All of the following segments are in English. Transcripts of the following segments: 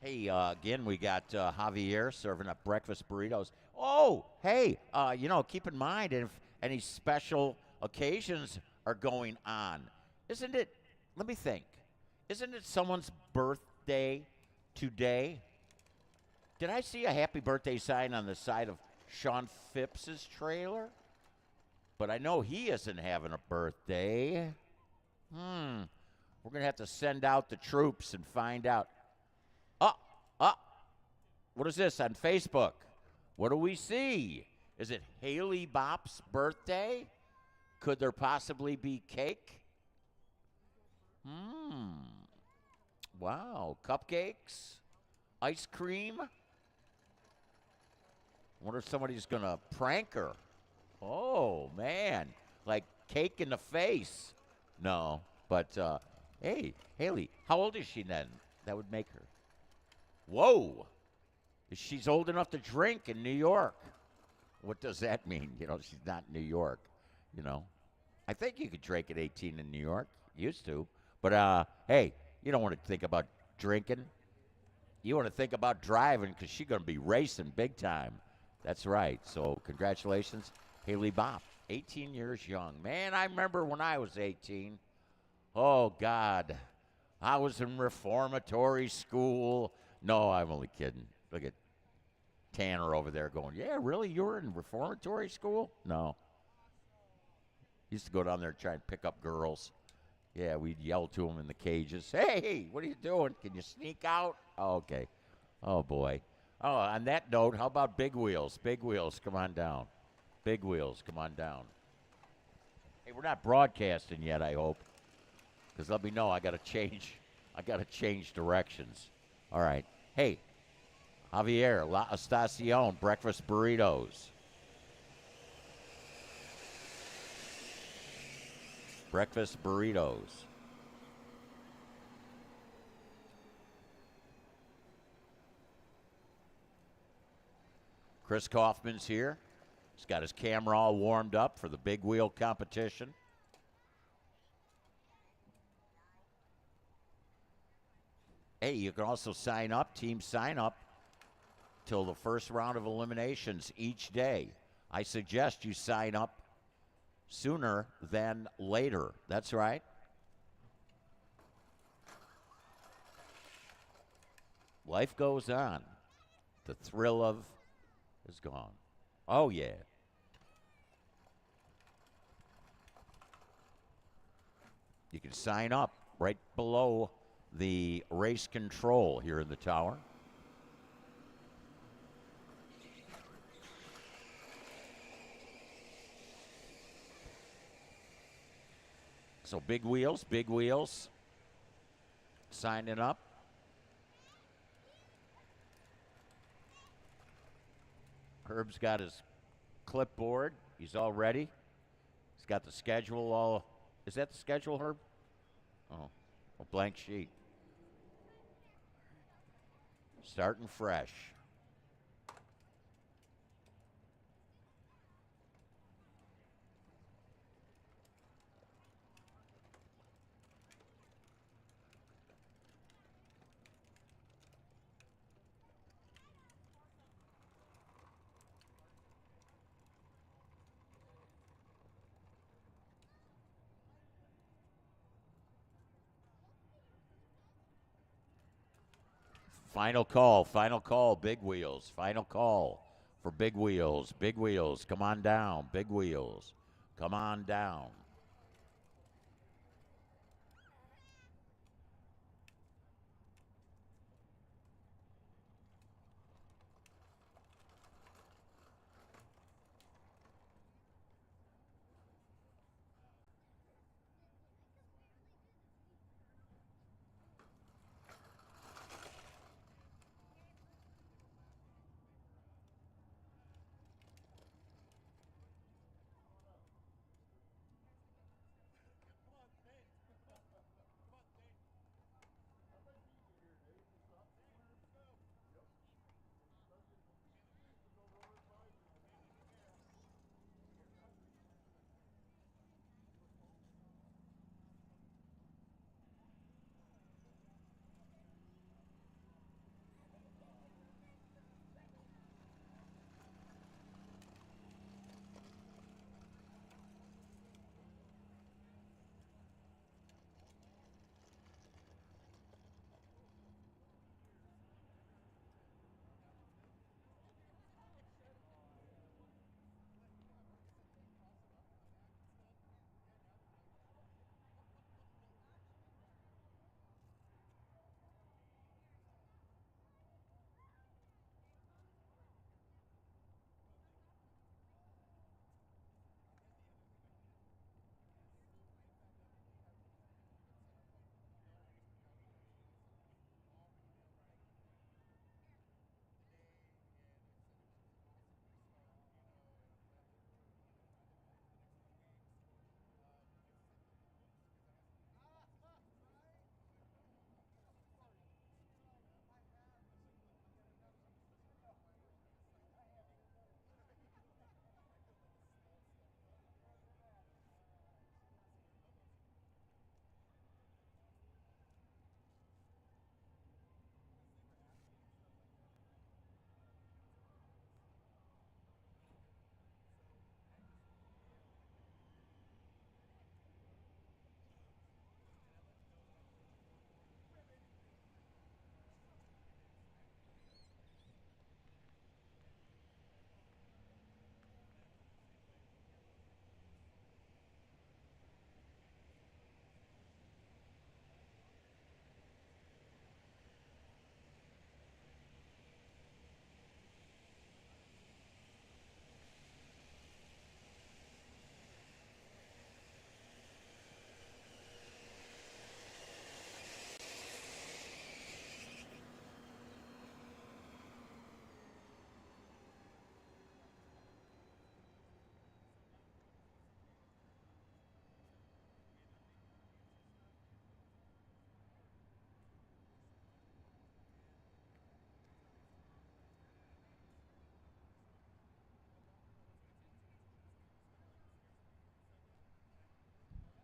Hey, again, we got Javier serving up breakfast burritos. Oh, hey, keep in mind if any special occasions are going on, isn't it? Let me think. Isn't it someone's birthday today? Did I see a happy birthday sign on the side of Sean Phipps's trailer? But I know he isn't having a birthday. We're going to have to send out the troops and find out. Uh, what is this on Facebook? What do we see? Is it Haley Bop's birthday? Could there possibly be cake? Wow, cupcakes? Ice cream? Wonder if somebody's going to prank her. Oh, man. Like cake in the face. No, but hey, Haley, how old is she then? That would make her. Whoa. She's old enough to drink in New York. What does that mean? She's not in New York, I think you could drink at 18 in New York. Used to. But, hey, you don't want to think about drinking. You want to think about driving because she's going to be racing big time. That's right. So congratulations, Haley Bop. 18 years young. Man, I remember when I was 18. Oh, God. I was in reformatory school. No, I'm only kidding. Look at Tanner over there going, yeah, really? You were in reformatory school? No. Used to go down there and try and pick up girls. Yeah, we'd yell to them in the cages. Hey, what are you doing? Can you sneak out? Oh, okay. Oh, boy. Oh, on that note, how about Big Wheels? Big Wheels, come on down. Big Wheels, come on down. Hey, we're not broadcasting yet, I hope. Because let me know. I got to change directions. All right. Hey, Javier, La Estacion, breakfast burritos. Breakfast burritos. Chris Kaufman's here. He's got his camera all warmed up for the big wheel competition. Hey, you can also sign up, team sign up, till the first round of eliminations each day. I suggest you sign up sooner than later. That's right. Life goes on. The thrill of is gone. Oh, yeah. You can sign up right below the race control here in the tower. So big wheels, signing up. Herb's got his clipboard. He's all ready. He's got the schedule all. Is that the schedule, Herb? Oh, a blank sheet. Starting fresh. Final call, big wheels. Final call for big wheels. Big wheels, come on down. Big wheels, come on down.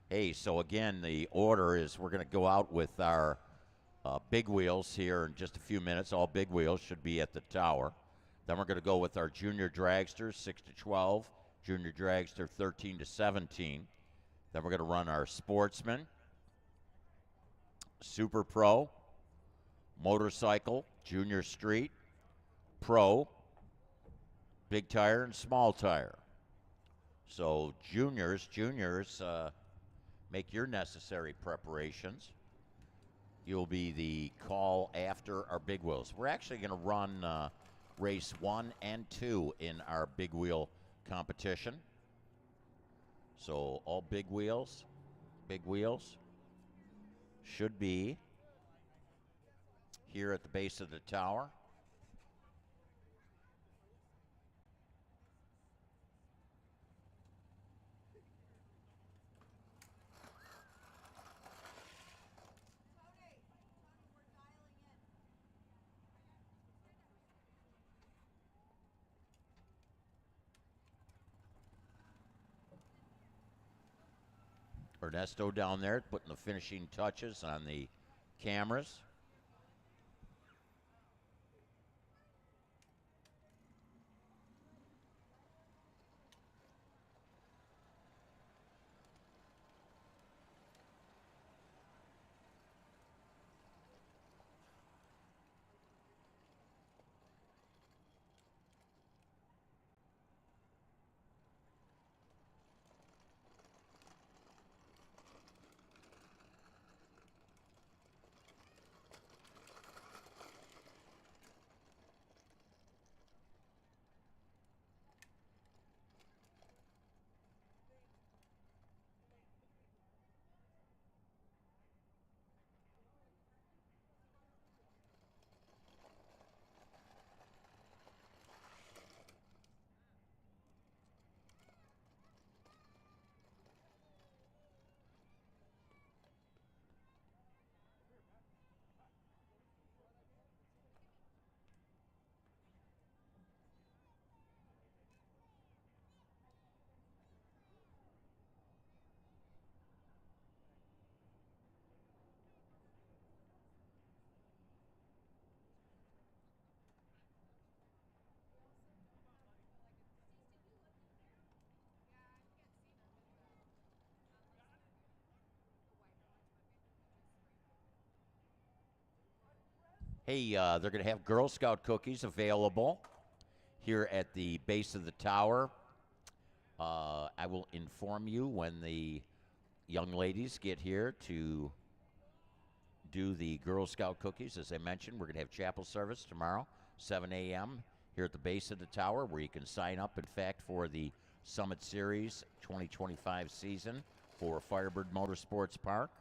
Hey, so again, the order is we're going to go out with our big wheels here in just a few minutes. All big wheels should be at the tower. Then we're going to go with our junior dragsters, 6 to 12, junior dragster, 13 to 17. Then we're going to run our Sportsman, Super Pro, Motorcycle, Junior Street, Pro, Big Tire, and Small Tire. So juniors, make your necessary preparations. You'll be the call after our big wheels. We're actually going to run race 1 and 2 in our big wheel competition. So all big wheels should be here at the base of the tower. Ernesto down there putting the finishing touches on the cameras. Hey, they're going to have Girl Scout cookies available here at the base of the tower. I will inform you when the young ladies get here to do the Girl Scout cookies. As I mentioned, we're going to have chapel service tomorrow, 7 a.m. here at the base of the tower, where you can sign up, in fact, for the Summit Series 2025 season for Firebird Motorsports Park.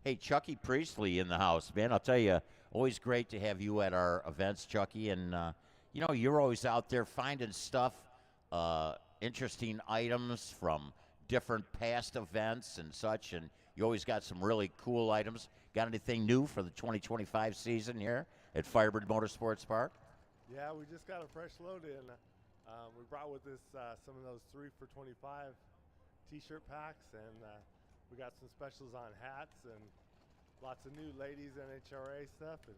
Hey, Chucky Priestley in the house, man. I'll tell you, always great to have you at our events, Chucky. And, you know, you're always out there finding stuff, interesting items from different past events and such. And you always got some really cool items. Got anything new for the 2025 season here at Firebird Motorsports Park? Yeah, we just got a fresh load in. We brought with us some of those 3 for $25 t-shirt packs, and we got some specials on hats and lots of new ladies NHRA stuff, and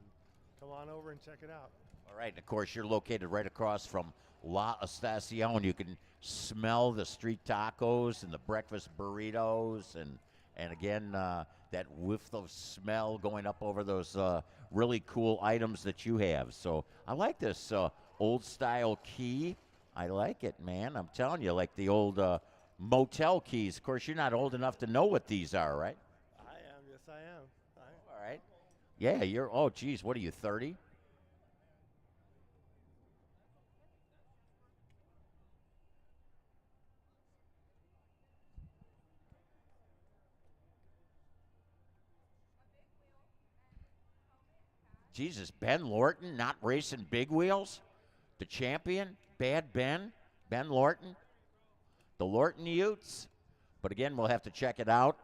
come on over and check it out. All right, and of course you're located right across from La Estacion. You can smell the street tacos and the breakfast burritos, and again that whiff of smell going up over those really cool items that you have. So I like this old style key. I like it, man. I'm telling you, like the old motel keys. Of course, you're not old enough to know what these are, right? I am. Yes, I am. All right. Yeah, you're, oh, geez, what are you, 30? Jesus, Ben Lorton not racing big wheels? The champion, Bad Ben Lorton, the Lorton Utes. But again, we'll have to check it out.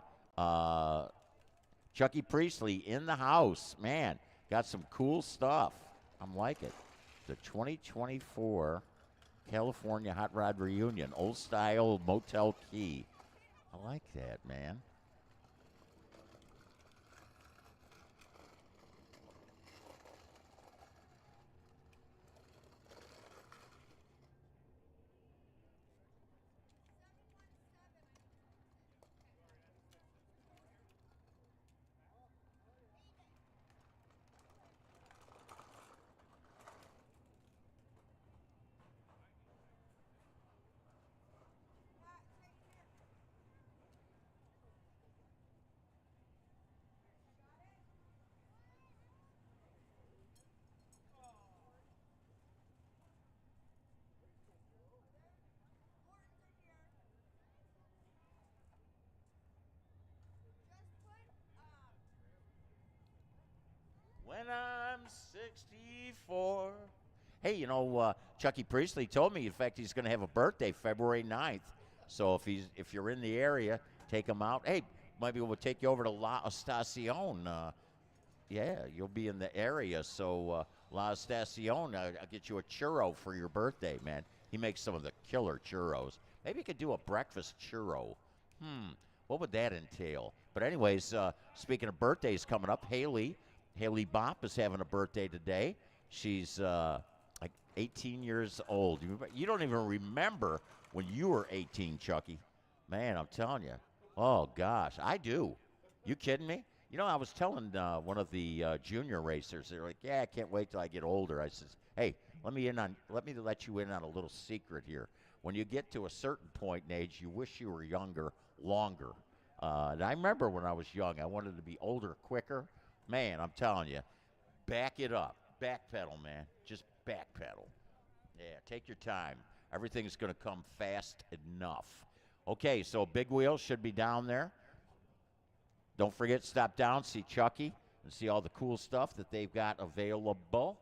Chucky Priestley in the house. Man, got some cool stuff. I'm liking it. The 2024 California Hot Rod Reunion, old style Motel Key. I like that, man. When I'm 64. Hey, Chucky Priestley told me, in fact, he's going to have a birthday February 9th. So if you're in the area, take him out. Hey, maybe we'll take you over to La Estacion. Yeah, you'll be in the area. So La Estacion, I'll get you a churro for your birthday, man. He makes some of the killer churros. Maybe you could do a breakfast churro. What would that entail? But anyways, speaking of birthdays coming up, Haley Bopp is having a birthday today. She's like 18 years old. You don't even remember when you were 18, Chucky. Man, I'm telling you. Oh, gosh, I do. You kidding me? I was telling one of the junior racers, they're like, yeah, I can't wait till I get older. I says, hey, let me let you in on a little secret here. When you get to a certain point in age, you wish you were younger longer. And I remember when I was young, I wanted to be older quicker. Man, I'm telling you, back it up. Backpedal, man. Just backpedal. Yeah, take your time. Everything's going to come fast enough. Okay, so Big Wheel should be down there. Don't forget, stop down, see Chucky, and see all the cool stuff that they've got available.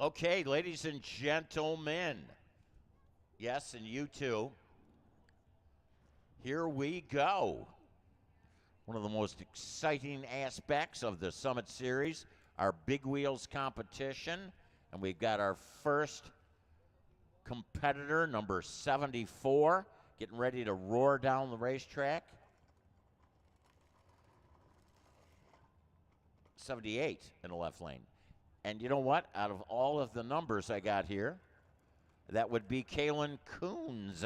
Okay, ladies and gentlemen. Yes, and you too. Here we go. One of the most exciting aspects of the Summit Series, our Big Wheels competition. And we've got our first competitor, number 74, getting ready to roar down the racetrack. 78 in the left lane. And you know what? Out of all of the numbers I got here, that would be Kalen Coons.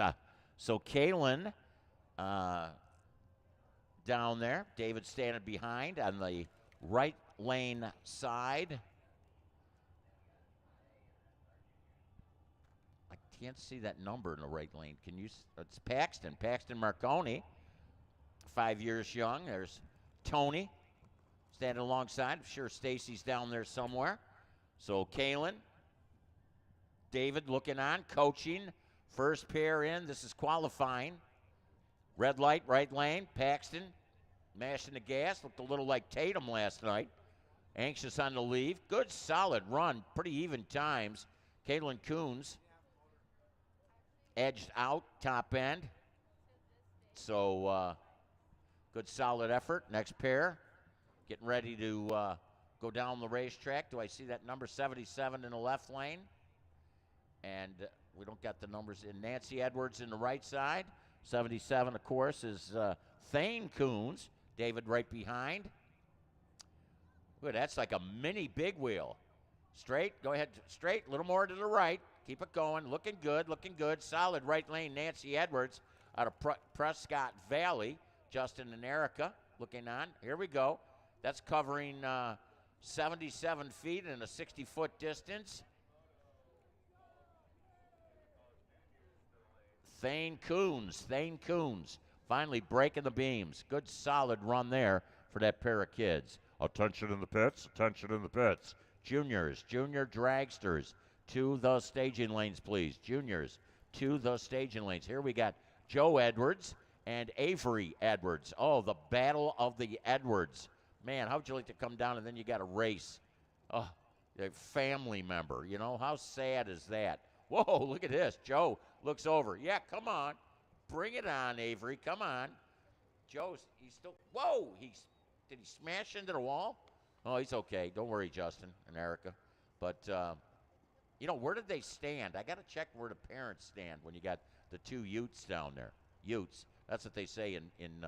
So Kalen down there. David standing behind on the right lane side. I can't see that number in the right lane. Can you? It's Paxton. Paxton Marconi, 5 years young. There's Tony standing alongside. I'm sure Stacy's down there somewhere. So Kalen, David looking on, coaching. First pair in. This is qualifying. Red light, right lane. Paxton mashing the gas. Looked a little like Tatum last night. Anxious on the leave. Good, solid run. Pretty even times. Kalen Coons edged out, top end. So good, solid effort. Next pair. Getting ready to go down the racetrack. Do I see that number 77 in the left lane? And we don't got the numbers in. Nancy Edwards in the right side. 77, of course, is Thane Coons. David right behind. Good, that's like a mini big wheel. Straight, go ahead, straight, a little more to the right. Keep it going, looking good, looking good. Solid right lane, Nancy Edwards out of Prescott Valley. Justin and Erica looking on. Here we go. That's covering 77 feet in a 60-foot distance. Thane Coons, finally breaking the beams. Good solid run there for that pair of kids. Attention in the pits, attention in the pits. Juniors, junior dragsters, to the staging lanes, please. Juniors, to the staging lanes. Here we got Joe Edwards and Avery Edwards. Oh, the battle of the Edwards. Man, how would you like to come down and then you got a race? Oh, a family member, you know, how sad is that? Whoa, look at this. Joe looks over. Yeah, come on. Bring it on, Avery. Come on. He's still, whoa, did he smash into the wall? Oh, he's okay. Don't worry, Justin and Erica. But, you know, where did they stand? I got to check where the parents stand when you got the two Utes down there. Utes. That's what they say in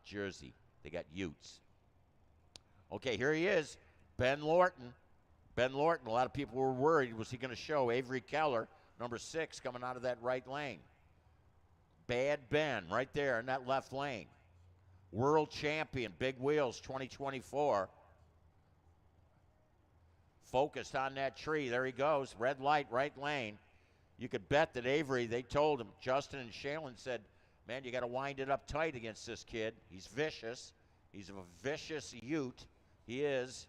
Jersey. They got Utes. Okay, here he is, Ben Lorton. Ben Lorton, a lot of people were worried. Was he going to show? Avery Keller, number 6, coming out of that right lane. Bad Ben right there in that left lane. World champion, big wheels, 2024. Focused on that tree. There he goes. Red light, right lane. You could bet that Avery, they told him, Justin and Shaylin said, man, you got to wind it up tight against this kid. He's vicious. He's a vicious Ute. He is.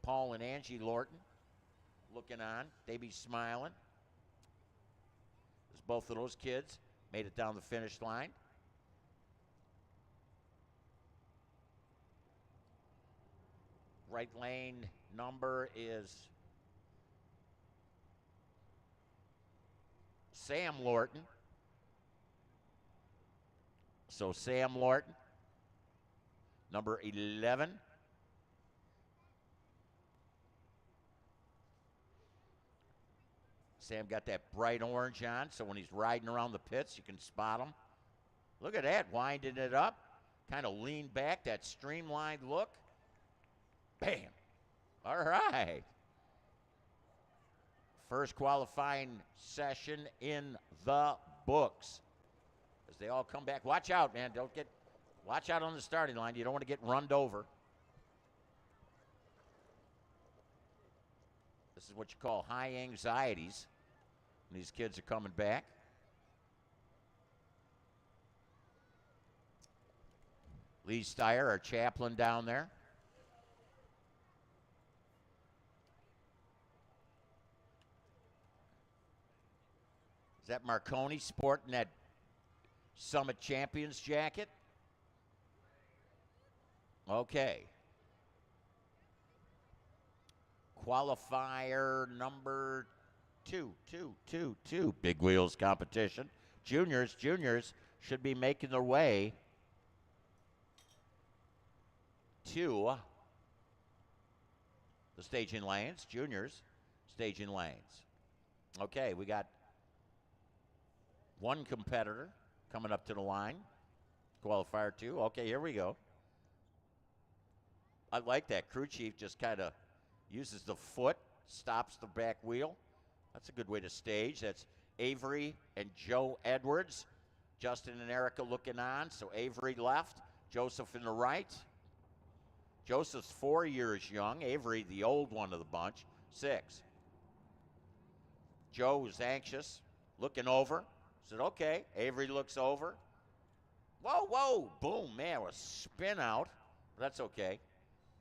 Paul and Angie Lorton looking on. They be smiling. As both of those kids made it down the finish line. Right lane number is Sam Lorton. So Sam Lorton, number 11. Sam got that bright orange on, so when he's riding around the pits, you can spot him. Look at that, winding it up. Kind of lean back, that streamlined look. Bam. All right. First qualifying session in the books. As they all come back. Watch out, man. Watch out on the starting line. You don't want to get runned over. This is what you call high anxieties. And these kids are coming back. Lee Steyer, our chaplain down there. Is that Marconi sporting that Summit Champions jacket? Okay. Qualifier number two. Big wheels competition. Juniors should be making their way to the staging lanes. Juniors, staging lanes. Okay, we got one competitor coming up to the line. Qualifier 2. Okay, here we go. I like that. Crew chief just kind of uses the foot, stops the back wheel. That's a good way to stage. That's Avery and Joe Edwards. Justin and Erica looking on. So Avery left, Joseph in the right. Joseph's 4 years young. Avery, the old one of the bunch, 6. Joe was anxious, looking over. Said, okay. Avery looks over. Whoa, whoa, boom, man, it was spin out. But that's okay.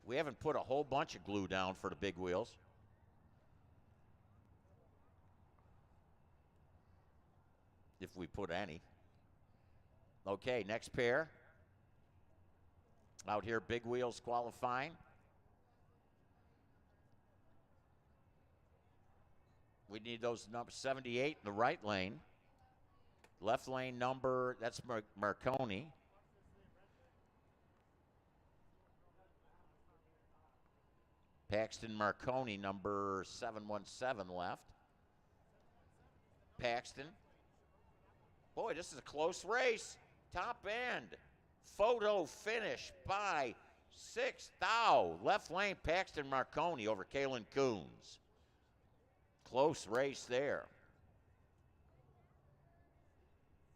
We haven't put a whole bunch of glue down for the big wheels. If we put any. Okay, next pair. Out here, big wheels qualifying. We need those number 78 in the right lane. Left lane number, that's Marconi. Paxton Marconi, number 717 left. Paxton. Boy, this is a close race. Top end. Photo finish by 6th. Left lane, Paxton Marconi over Kalen Coons. Close race there.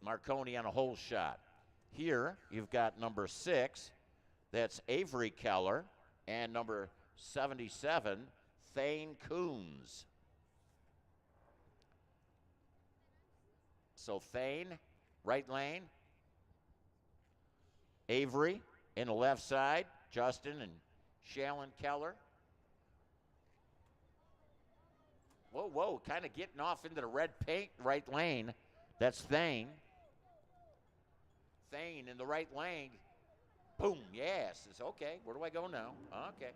Marconi on a hole shot. Here, you've got number 6. That's Avery Keller. And number 77, Thane Coons. So Thane, right lane. Avery in the left side. Justin and Shallon Keller. Whoa, whoa, kind of getting off into the red paint right lane. That's Thane. Thane in the right lane. Boom, yes. It's okay. Where do I go now? Okay.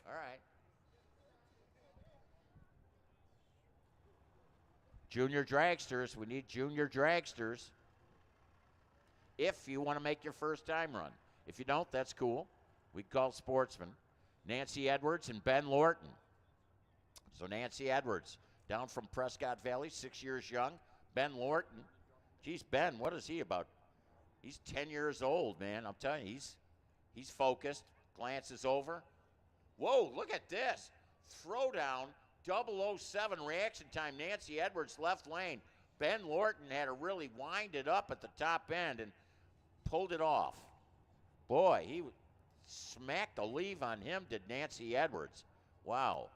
All right. Junior dragsters. We need junior dragsters. If you want to make your first time run. If you don't, that's cool. We call Sportsman. Nancy Edwards and Ben Lorton. So Nancy Edwards, down from Prescott Valley, 6 years young. Ben Lorton. Geez, Ben, what is he about? He's 10 years old, man. I'm telling you, he's focused. Glances over. Whoa, look at this. Throwdown, 007 reaction time. Nancy Edwards, left lane. Ben Lorton had to really wind it up at the top end and pulled it off. Boy, he smacked a leave on him, did Nancy Edwards. Wow.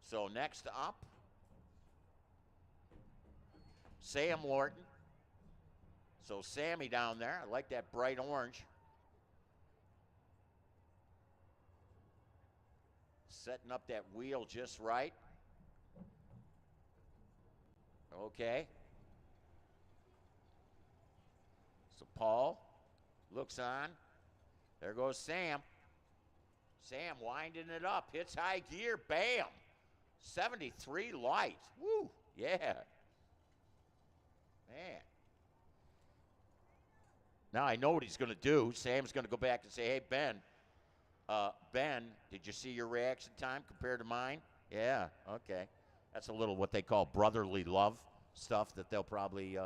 So next up, Sam Lorton. So Sammy down there. I like that bright orange. Setting up that wheel just right. Okay. So Paul looks on. There goes Sam. Sam winding it up. Hits high gear. Bam. 73 light. Woo. Yeah. Man. Now I know what he's going to do. Sam's going to go back and say, hey, Ben, did you see your reaction time compared to mine? Yeah, okay. That's a little what they call brotherly love stuff that they'll probably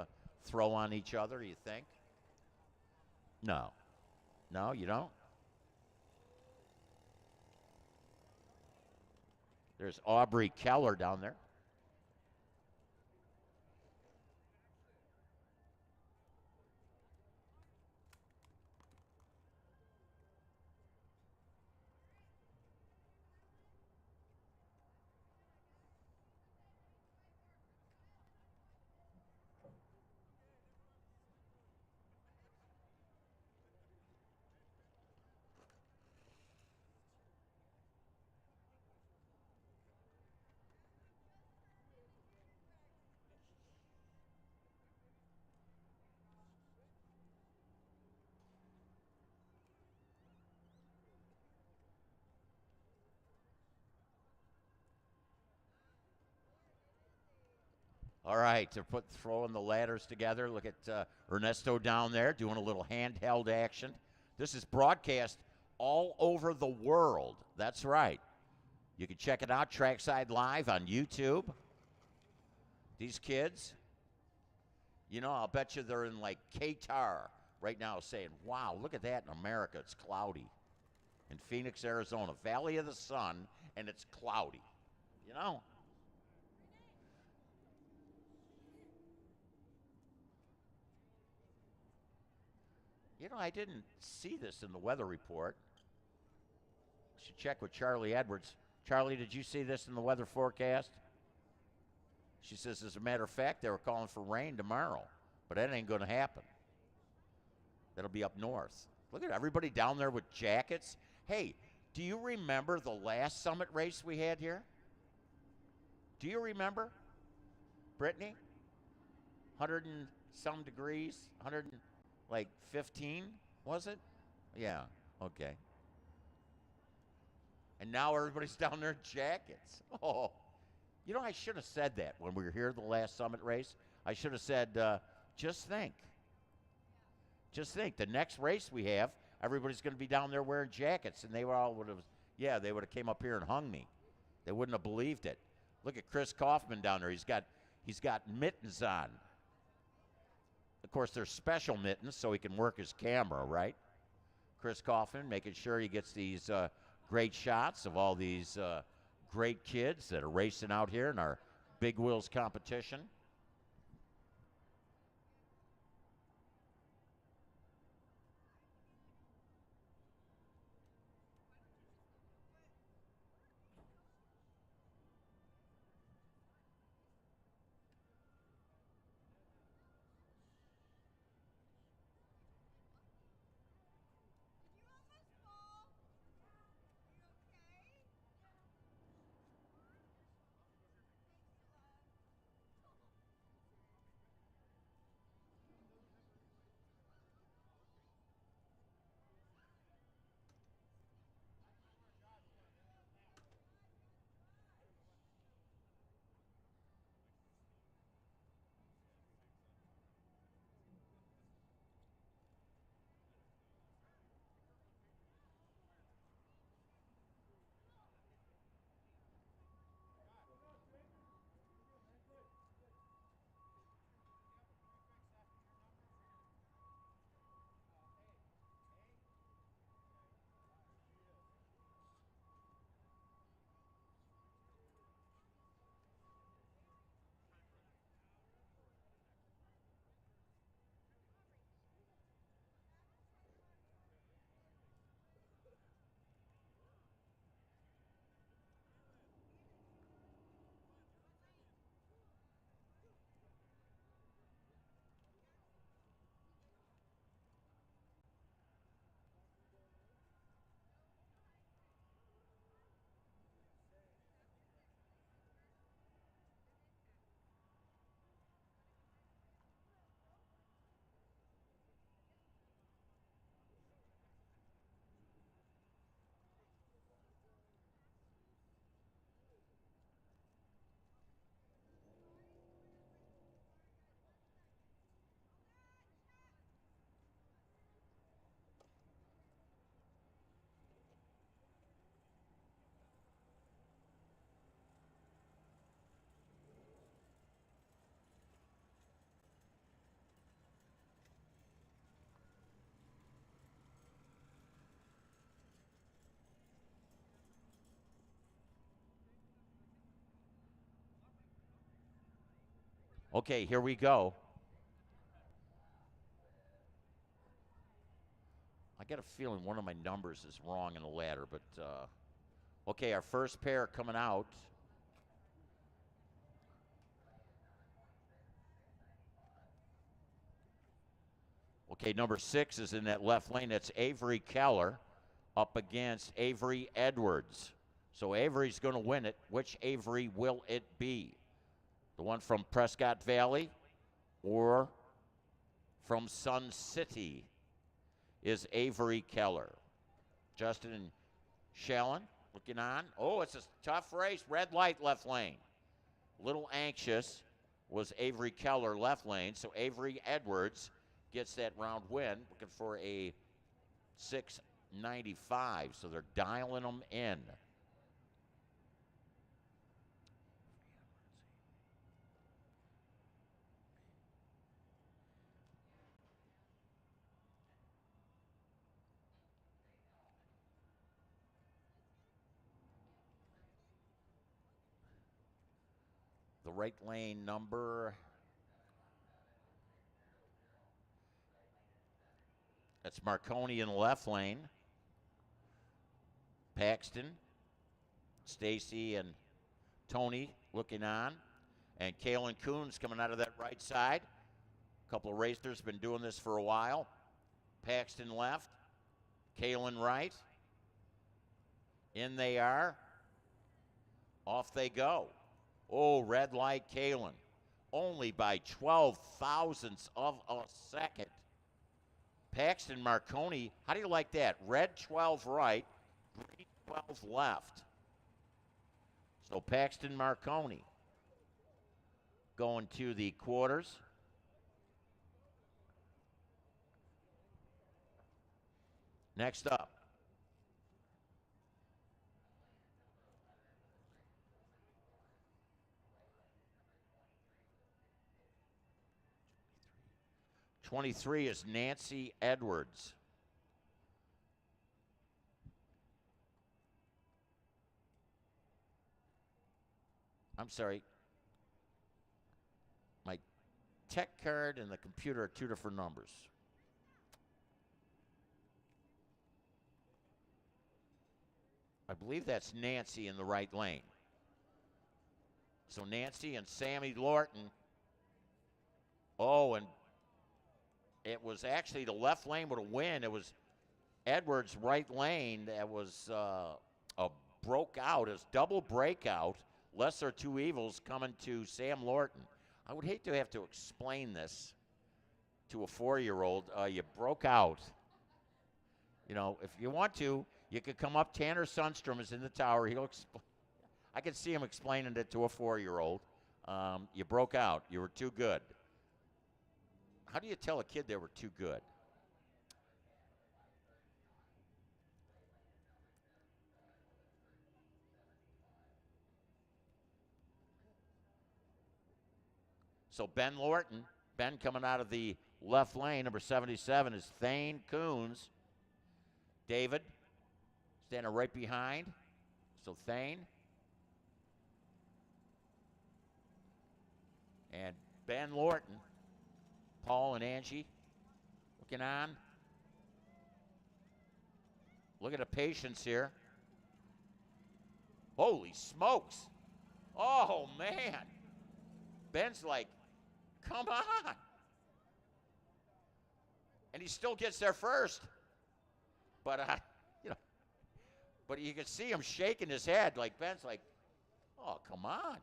throw on each other, you think? No. No, you don't? There's Aubrey Keller down there. All right, they're throwing the ladders together. Look at Ernesto down there doing a little handheld action. This is broadcast all over the world. That's right. You can check it out, Trackside Live on YouTube. These kids, you know, I'll bet you they're in like Qatar right now saying, wow, look at that in America. It's cloudy. In Phoenix, Arizona, Valley of the Sun, and it's cloudy. You know? You know, I didn't see this in the weather report. Should check with Charlie Edwards. Charlie, did you see this in the weather forecast? She says, as a matter of fact, they were calling for rain tomorrow, but that ain't going to happen. That'll be up north. Look at everybody down there with jackets. Hey, do you remember the last summit race we had here? Do you remember? Brittany? 100 and some degrees? 115, was it? Yeah, okay. And now everybody's down there in jackets. Oh, you know, I should have said that when we were here the last summit race. I should have said, just think. Just think, the next race we have, everybody's going to be down there wearing jackets, and they would have came up here and hung me. They wouldn't have believed it. Look at Chris Kaufman down there. He's got mittens on. Of course, they're special mittens so he can work his camera, right? Chris Kaufman making sure he gets these great shots of all these great kids that are racing out here in our Big Wheels competition. Okay, here we go. I got a feeling one of my numbers is wrong in the ladder, but okay, our first pair coming out. Okay, number 6 is in that left lane. That's Avery Keller up against Avery Edwards. So Avery's going to win it. Which Avery will it be? The one from Prescott Valley or from Sun City is Avery Keller. Justin and Shallon looking on. Oh, it's a tough race. Red light left lane. A little anxious was Avery Keller left lane. So Avery Edwards gets that round win. Looking for a 695. So they're dialing them in. the right lane number. That's Marconi in the left lane. Paxton, Stacy, and Tony looking on. And Kalen Coons coming out of that right side. A couple of racers been doing this for a while. Paxton left. Kalen right. In they are. Off they go. Oh, red light Kalen. Only by 12 thousandths of a second. Paxton Marconi, how do you like that? Red 12 right, green 12 left. So Paxton Marconi going to the quarters. Next up. '23 is Nancy Edwards. I'm sorry. My tech card and the computer are two different numbers. I believe that's Nancy in the right lane. So Nancy and Sammy Lorton. Oh, and it was actually the left lane with a win. It was Edwards' right lane that was a broke out. It was double breakout. Lesser two evils coming to Sam Lorton. I would hate to have to explain this to a 4-year-old. You broke out. You know, if you want to, you could come up. Tanner Sundstrom is in the tower. I could see him explaining it to a 4-year-old. You broke out. You were too good. How do you tell a kid they were too good? So Ben Lorton, Ben coming out of the left lane, number 77 is Thane Coons. David standing right behind. So Thane. And Ben Lorton. Paul and Angie looking on. Look at the patience here. Holy smokes. Oh, man. Ben's like, come on. And he still gets there first. But, but you can see him shaking his head. Like, Ben's like, oh, come on.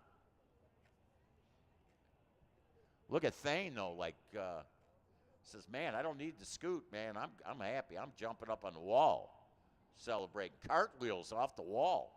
Look at Thane, though, like, says, man, I don't need the scoot, man. I'm happy. I'm jumping up on the wall, celebrating cartwheels off the wall.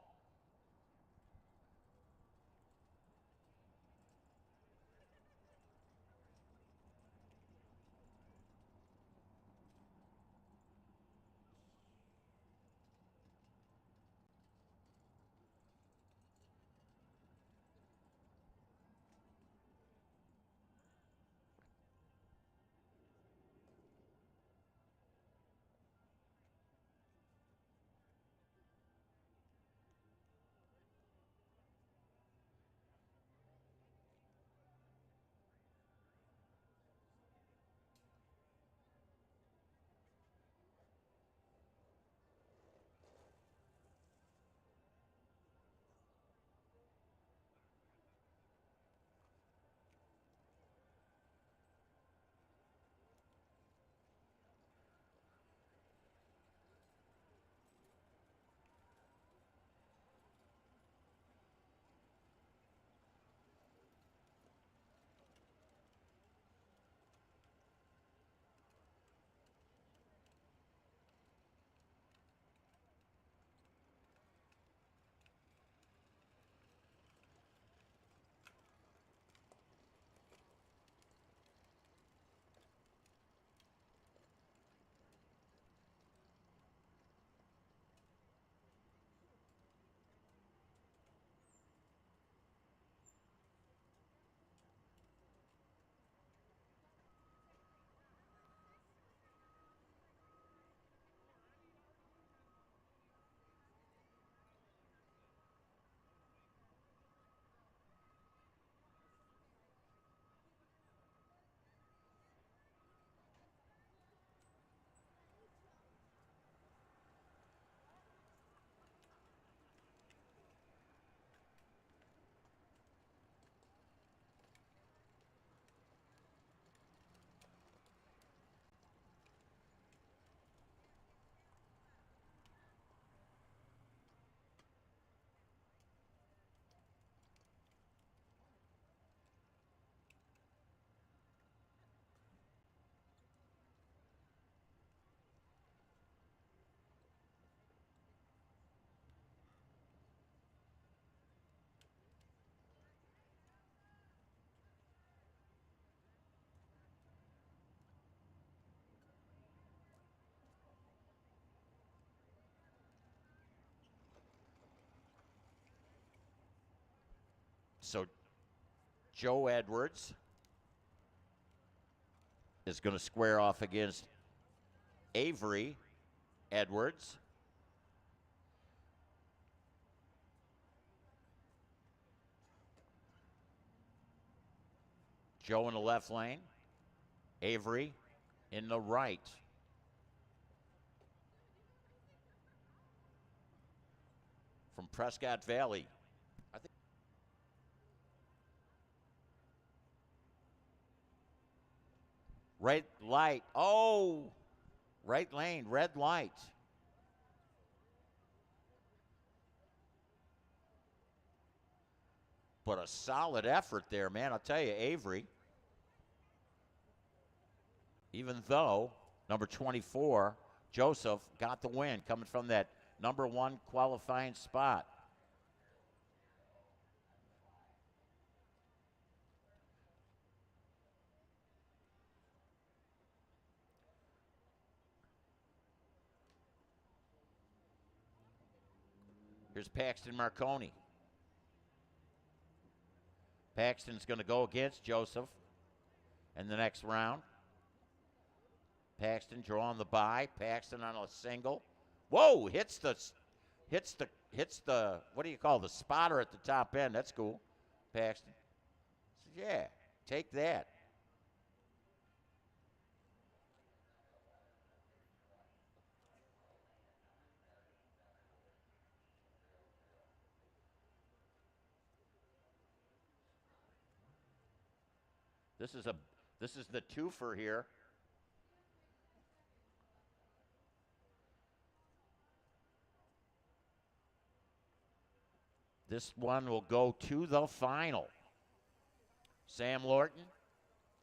Joe Edwards is going to square off against Avery Edwards. Joe in the left lane. Avery in the right. From Prescott Valley. I think right light. Oh, right lane, red light. But a solid effort there, man. I'll tell you, Avery. Even though number 24, Joseph, got the win coming from that number 1 qualifying spot. Here's Paxton Marconi. Paxton's going to go against Joseph in the next round. Paxton drawing the bye. Paxton on a single. Whoa, hits the what do you call the spotter at the top end? That's cool. Paxton says, yeah, take that. This is the twofer here. This one will go to the final. Sam Lorton.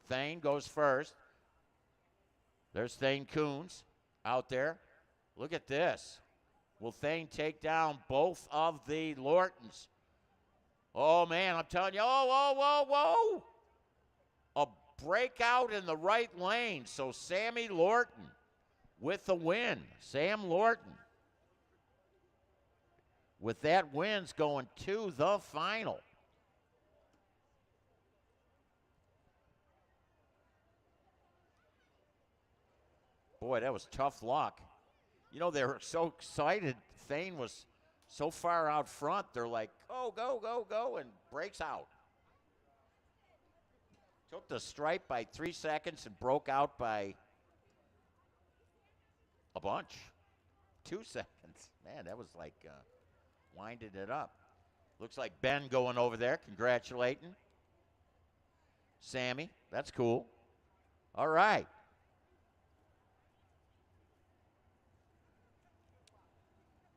Thane goes first. There's Thane Coons out there. Look at this. Will Thane take down both of the Lortons? Oh, man, I'm telling you. Oh, whoa, whoa, whoa. A breakout in the right lane. So Sammy Lorton with the win. Sam Lorton with that wins going to the final. Boy, that was tough luck. You know, they were so excited. Thane was so far out front. They're like, oh, go, go, go, and breaks out. Took the stripe by 3 seconds and broke out by a bunch. 2 seconds. Man, that was like winding it up. Looks like Ben going over there, congratulating Sammy. That's cool. All right.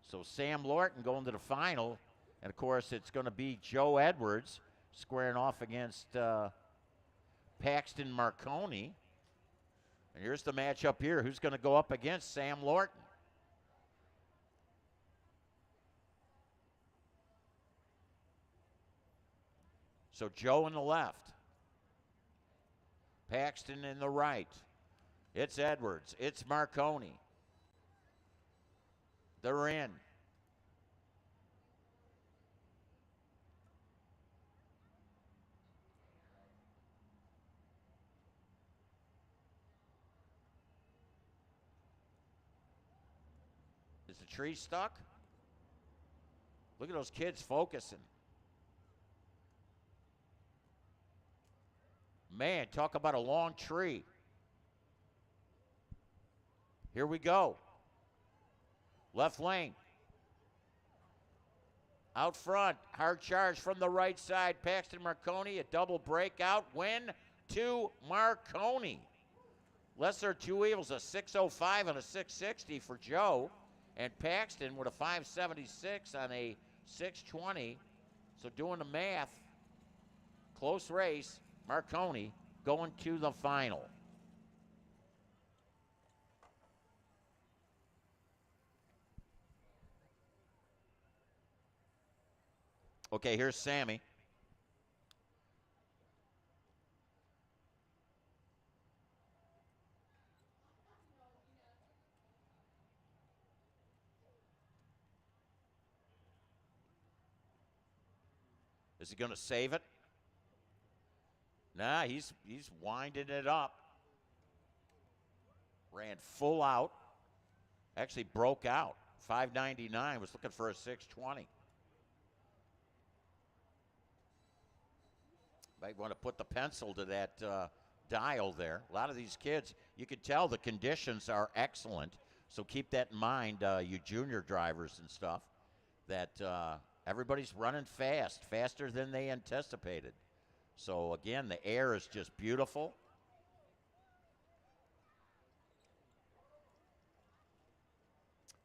So Sam Lorton going to the final. And, of course, it's going to be Joe Edwards squaring off against Paxton Marconi. And here's the matchup here. Who's going to go up against Sam Lorton? So Joe in the left. Paxton in the right. It's Edwards. It's Marconi. They're in. Is the tree stuck? Look at those kids focusing. Man, talk about a long tree. Here we go. Left lane. Out front, hard charge from the right side. Paxton Marconi, a double breakout. Win to Marconi. Lesser two evils, a 605 and a 660 for Joe. And Paxton with a 576 on a 620. So doing the math, close race. Marconi going to the final. Okay, here's Sammy. Is he going to save it? Nah, he's winding it up. Ran full out. Actually broke out. 599, was looking for a 620. Might want to put the pencil to that dial there. A lot of these kids, you can tell the conditions are excellent. So keep that in mind, you junior drivers and stuff, that everybody's running fast, faster than they anticipated. So again, the air is just beautiful.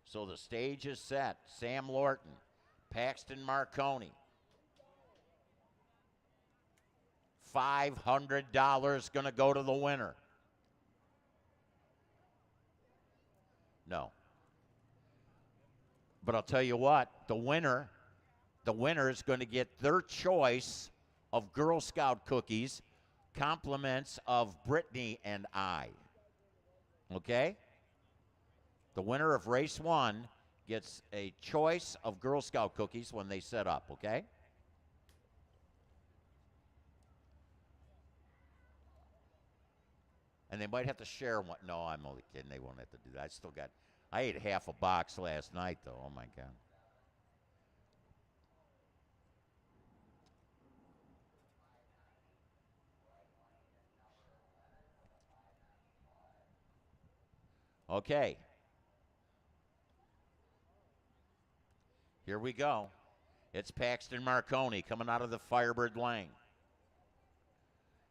So the stage is set. Sam Lorton, Paxton Marconi. $500 going to go to the winner. No. But I'll tell you what, the winner is going to get their choice of Girl Scout cookies, compliments of Brittany and I. Okay? The winner of race 1 gets a choice of Girl Scout cookies when they set up, okay? And they might have to share one. No, I'm only kidding. They won't have to do that. I ate half a box last night, though. Oh, my God. Okay. Here we go. It's Paxton Marconi coming out of the Firebird lane.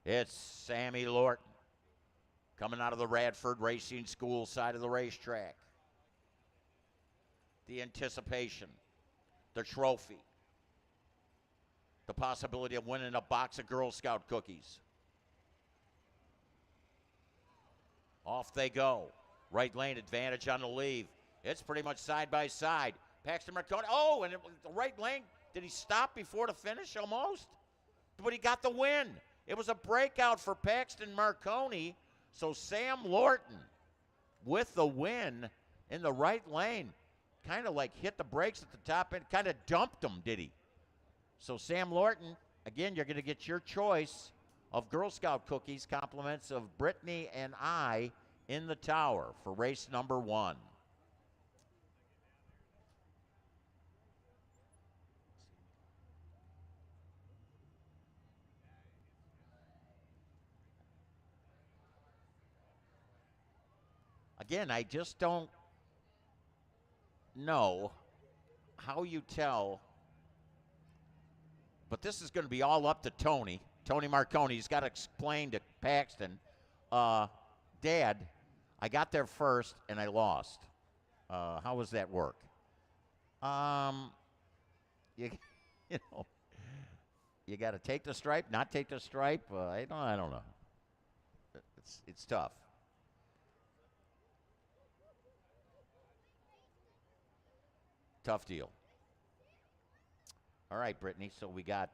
It's Sammy Lorton coming out of the Radford Racing School side of the racetrack. The anticipation, the trophy, the possibility of winning a box of Girl Scout cookies. Off they go. Right lane advantage on the leave. It's pretty much side by side. Paxton Marconi. Oh, and the right lane. Did he stop before the finish almost? But he got the win. It was a breakout for Paxton Marconi. So Sam Lorton with the win in the right lane. Kind of like hit the brakes at the top end. Kind of dumped him, did he? So Sam Lorton, again, you're going to get your choice of Girl Scout cookies, compliments of Brittany and I in the tower for race number 1. Again, I just don't know how you tell, but this is going to be all up to Tony Marconi. He's got to explain to Paxton, Dad, I got there first and I lost. How does that work? You know, you got to take the stripe, not take the stripe. I don't know. It's tough. Tough deal. All right, Brittany. So we got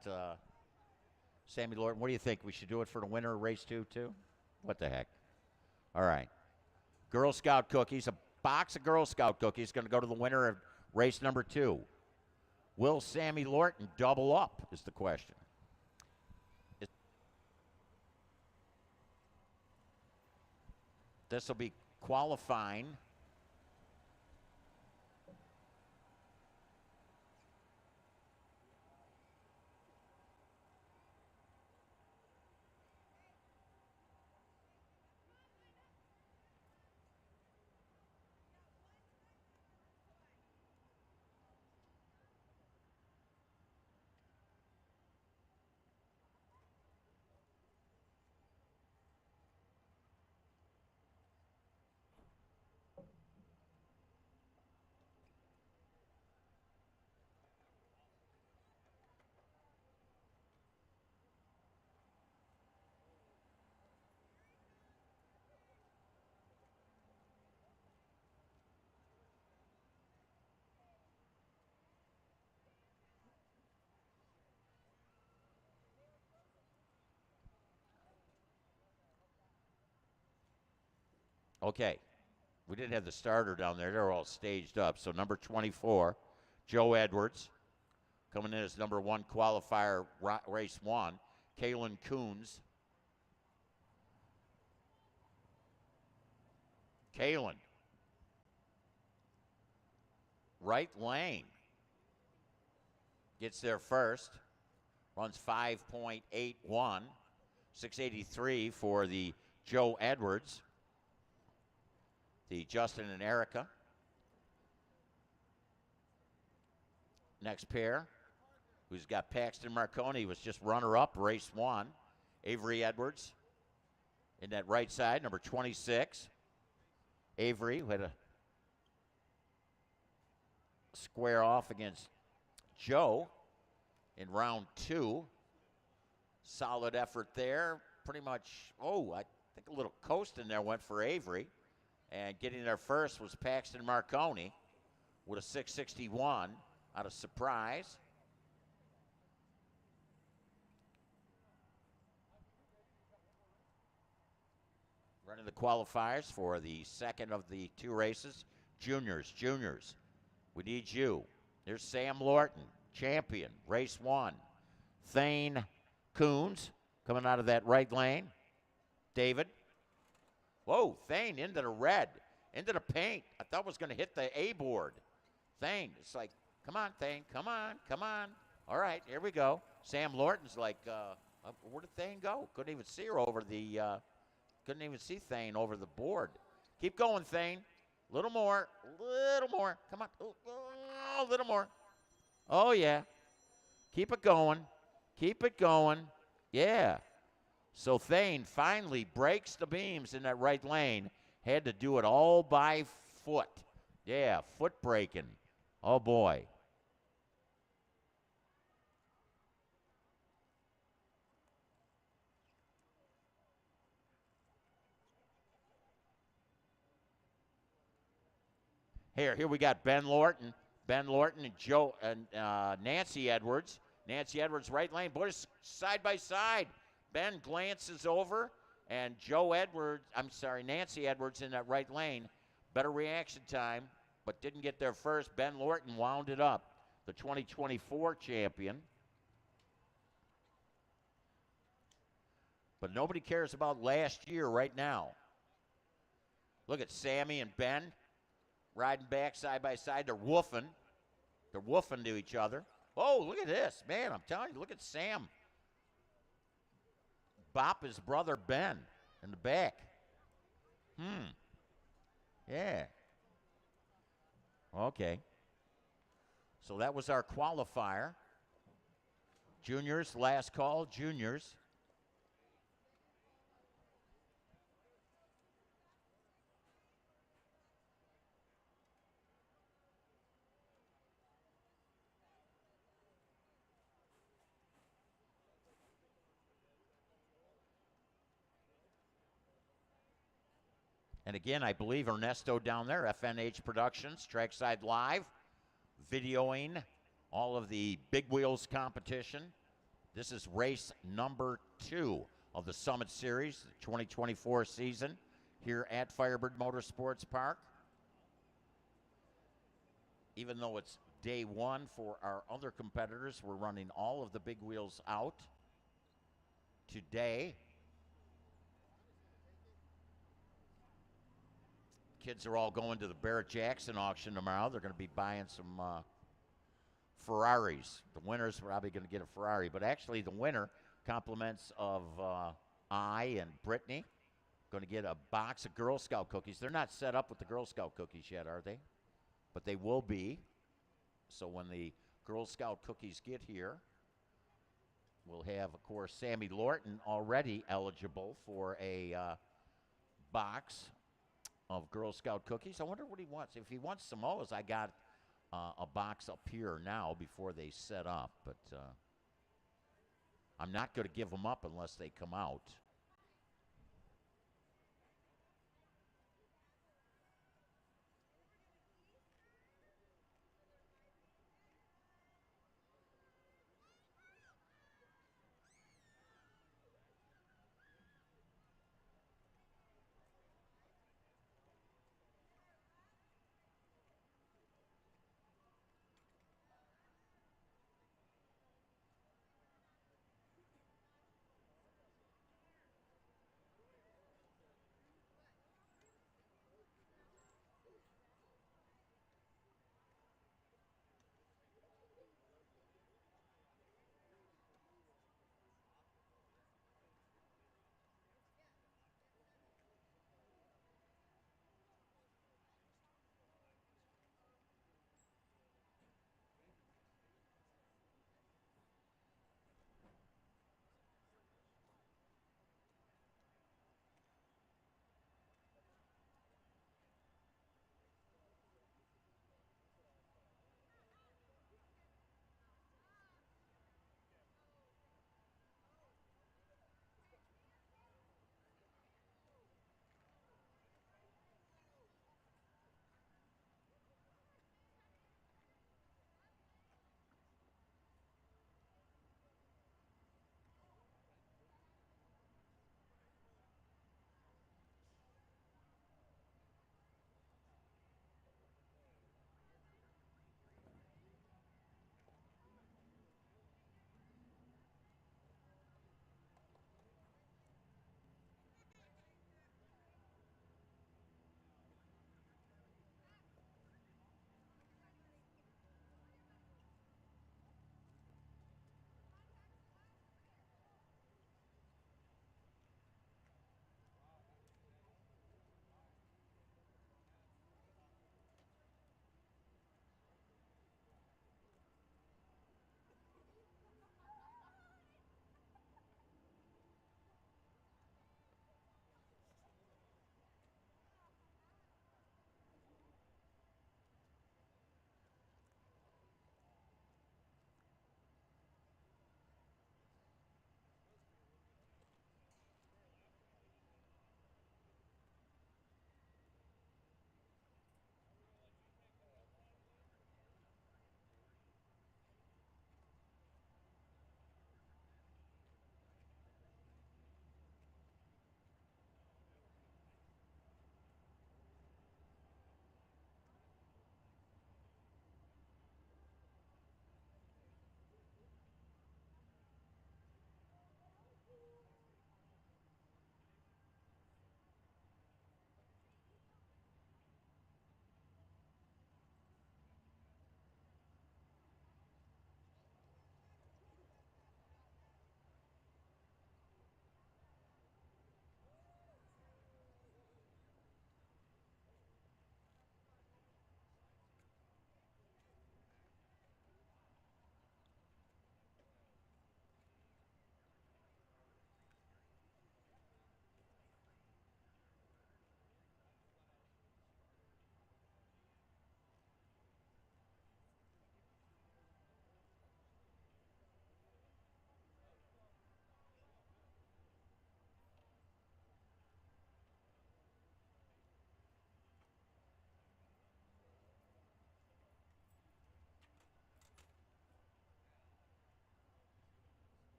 Sammy Lorton. What do you think? We should do it for the winner of race 2 too? What the heck? All right. Girl Scout cookies. A box of Girl Scout cookies going to go to the winner of race number 2. Will Sammy Lorton double up is the question. This will be qualifying. Okay. We didn't have the starter down there. They're all staged up. So number 24, Joe Edwards, coming in as number 1 qualifier, race 1. Kalen Coons, Kalen. Right lane. Gets there first. Runs 5.81. 683 for the Joe Edwards. The Justin and Erica. Next pair, who's got Paxton Marconi, was just runner-up, race 1. Avery Edwards in that right side, number 26. Avery, who had a square off against Joe in round 2. Solid effort there. Pretty much, I think a little coast in there went for Avery. And getting there first was Paxton Marconi with a 661 out of Surprise. Running the qualifiers for the second of the 2 races. Juniors. We need you. There's Sam Lorton, champion, race 1. Thane Coons coming out of that right lane. David. Whoa, Thane into the red, into the paint. I thought it was going to hit the A board. Thane, it's like, come on, Thane, come on. All right, here we go. Sam Lorton's like, where did Thane go? Couldn't even see her over the, couldn't even see Thane over the board. Keep going, Thane. A little more. Come on. A little more. Oh, yeah. Keep it going. Yeah. So Thane finally breaks the beams in that right lane. Had to do it all by foot. Yeah, foot breaking. Oh, boy. Here we got Ben Lorton. Ben Lorton and Joe and Nancy Edwards. Nancy Edwards right lane. Boys side by side. Ben glances over, and Nancy Edwards in that right lane. Better reaction time, but didn't get there first. Ben Lorton wound it up. The 2024 champion. But nobody cares about last year right now. Look at Sammy and Ben riding back side by side. They're woofing. To each other. Oh, look at this. Man, I'm telling you, look at Sam bop his brother Ben in the back. Yeah. Okay. So that was our qualifier. Juniors, last call, juniors. And again, I believe Ernesto down there, FNH Productions, Trackside Live, videoing all of the Big Wheels competition. This is race number 2 of the Summit Series, the 2024 season here at Firebird Motorsports Park. Even though it's day 1 for our other competitors, we're running all of the Big Wheels out today. Kids are all going to the Barrett-Jackson auction tomorrow. They're going to be buying some Ferraris. The winner's probably going to get a Ferrari. But actually, the winner, compliments of I and Brittany, going to get a box of Girl Scout cookies. They're not set up with the Girl Scout cookies yet, are they? But they will be. So when the Girl Scout cookies get here, we'll have, of course, Sammy Lorton already eligible for a box of Girl Scout cookies. I wonder what he wants. If he wants Samoas, I got a box up here now before they set up. But I'm not going to give them up unless they come out.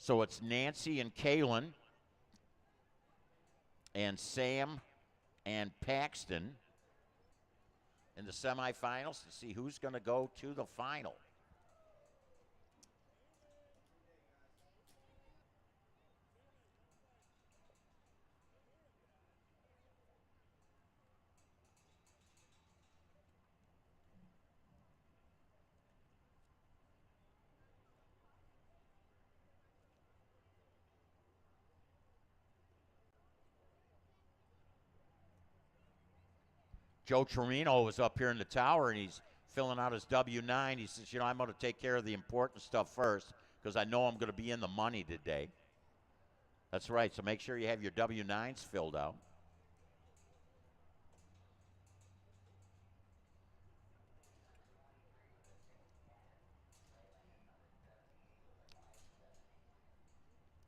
So it's Nancy and Kaylin and Sam and Paxton in the semifinals to see who's going to go to the final. Joe Tremino was up here in the tower, and he's filling out his W-9. He says, you know, I'm going to take care of the important stuff first because I know I'm going to be in the money today. That's right, so make sure you have your W-9s filled out.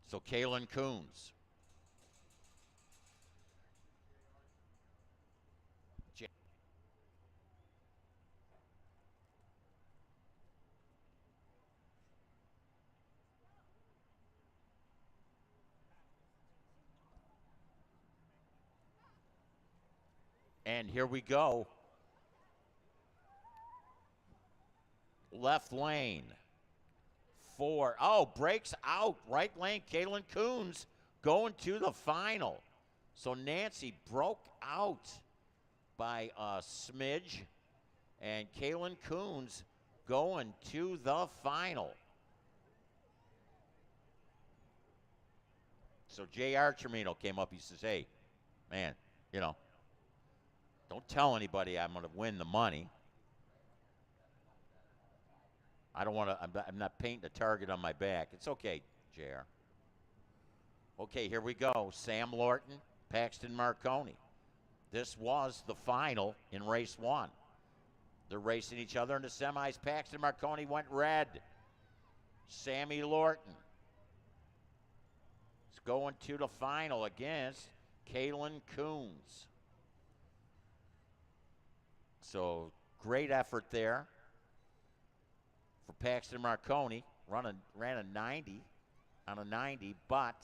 So Kaylin Coons. And here we go. Left lane. 4. Oh, breaks out. Right lane. Kaylin Coons going to the final. So Nancy broke out by a smidge. And Kaylin Coons going to the final. So J.R. Tremino came up. He says, hey, man, you know, don't tell anybody I'm going to win the money. I don't want to, I'm not painting a target on my back. It's okay, JR. Okay, here we go. Sam Lorton, Paxton Marconi. This was the final in race 1. They're racing each other in the semis. Paxton Marconi went red. Sammy Lorton is going to the final against Kaylin Coons. So great effort there for Paxton Marconi. Ran a 90 on a 90, but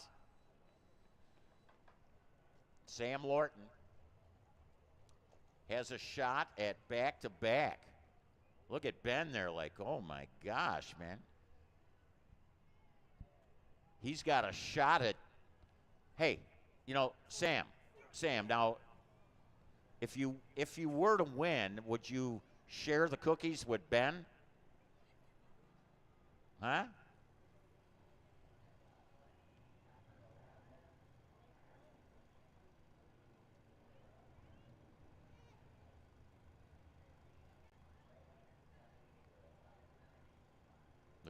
Sam Lorton has a shot at back-to-back. Look at Ben there like, oh my gosh, man. He's got a shot at, hey, you know, Sam, now, if you were to win, would you share the cookies with Ben? Huh?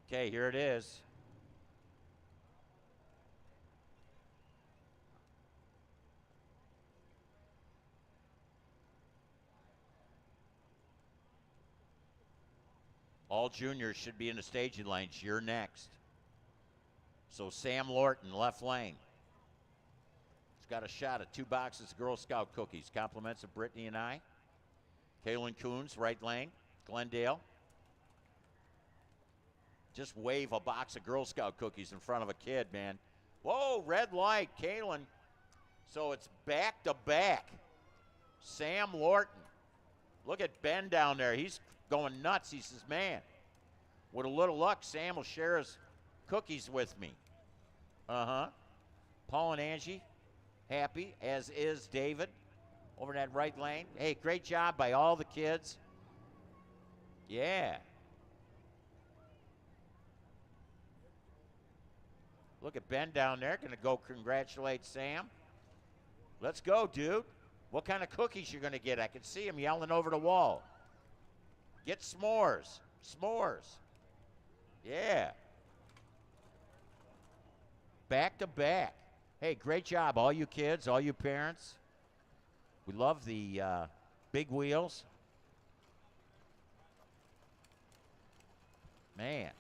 Okay, here it is. All juniors should be in the staging lanes. You're next. So Sam Lorton, left lane. He's got a shot at 2 boxes of Girl Scout cookies. Compliments of Brittany and I. Kaylin Coons, right lane. Glendale. Just wave a box of Girl Scout cookies in front of a kid, man. Whoa, red light, Kaylin. So it's back-to-back. Sam Lorton. Look at Ben down there. He's going nuts. He says, man, with a little luck, Sam will share his cookies with me. Uh-huh. Paul and Angie, happy, as is David over in that right lane. Hey, great job by all the kids. Yeah. Look at Ben down there. Going to go congratulate Sam. Let's go, dude. What kind of cookies you going to get? I can see him yelling over the wall. Get s'mores. S'mores. Yeah. Back to back. Hey, great job, all you kids, all you parents. We love the big wheels. Man.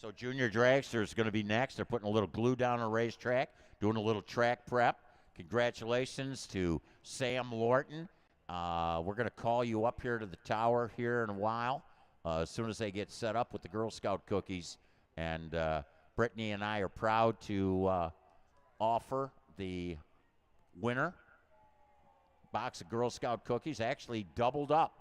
So Junior Dragster is going to be next. They're putting a little glue down a racetrack, doing a little track prep. Congratulations to Sam Lorton. We're going to call you up here to the tower here in a while, as soon as they get set up with the Girl Scout cookies. And Brittany and I are proud to offer the winner box of Girl Scout cookies, actually doubled up.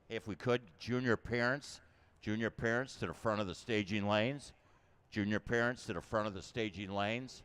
If we could, junior parents to the front of the staging lanes. Junior parents to the front of the staging lanes.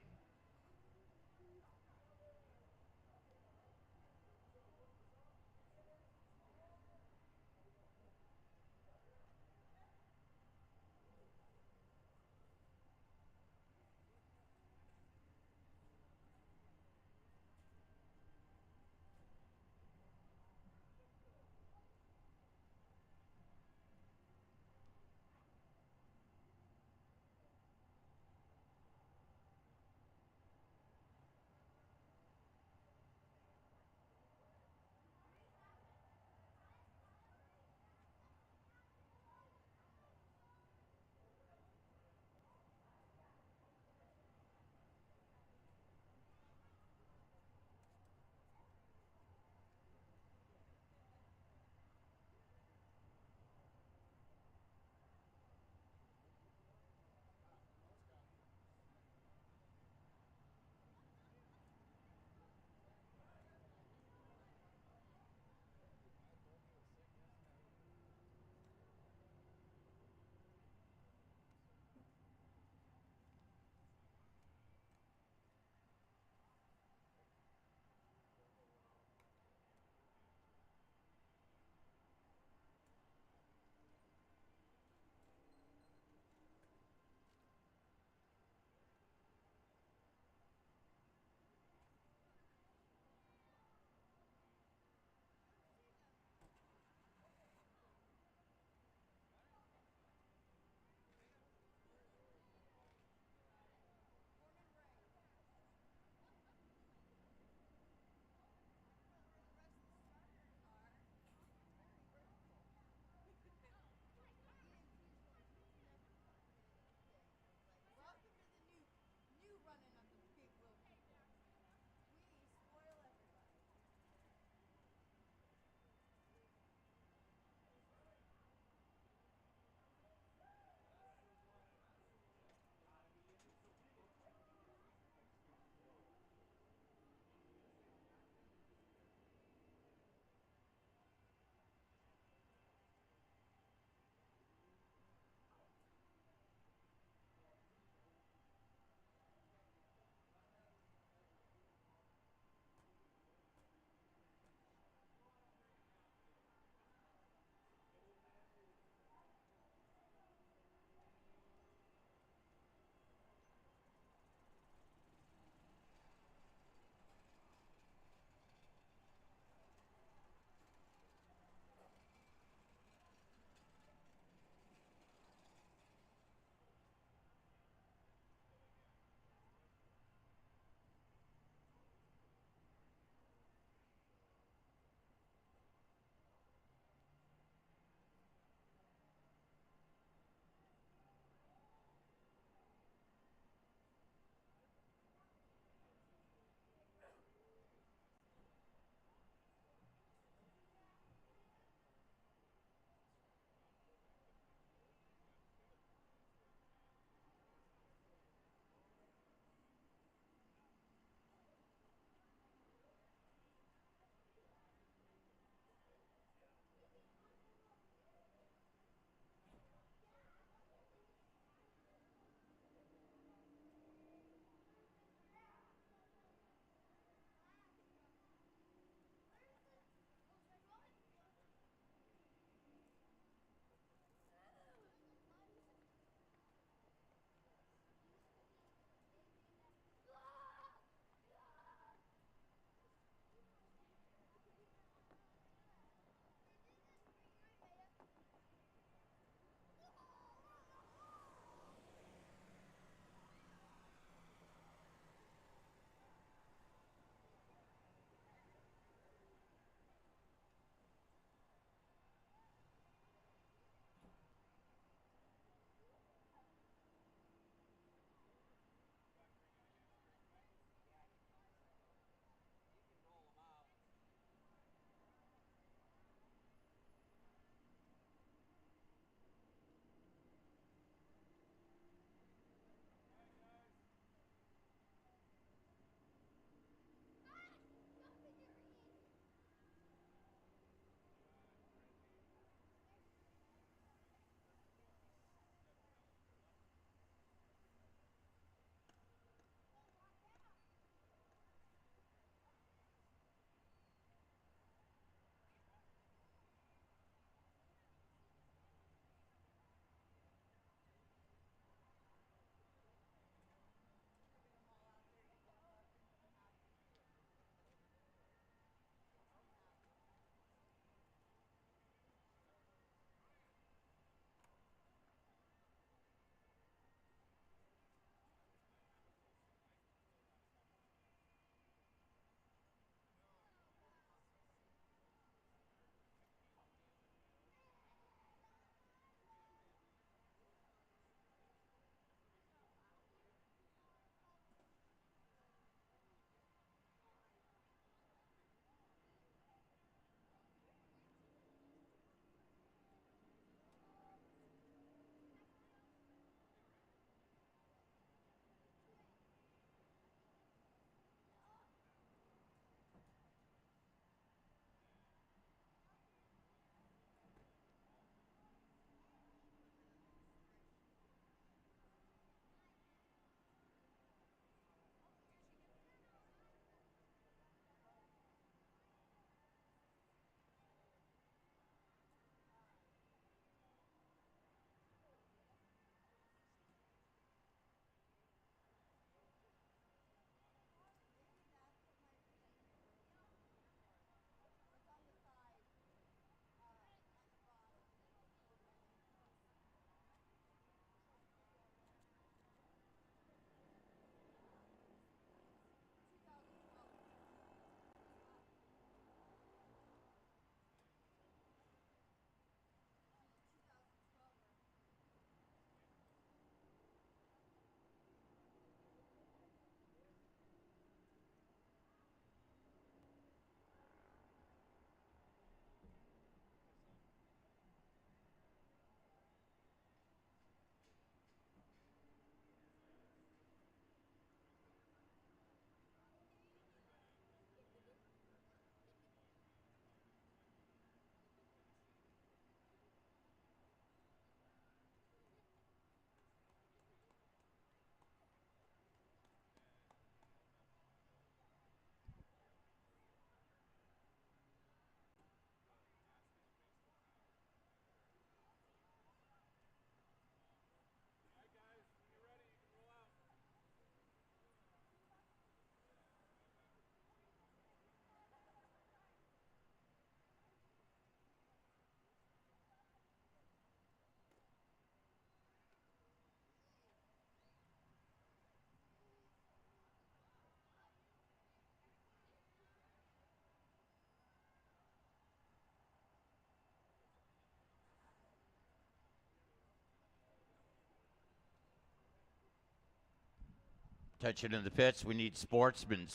Attention in the pits. We need Sportsman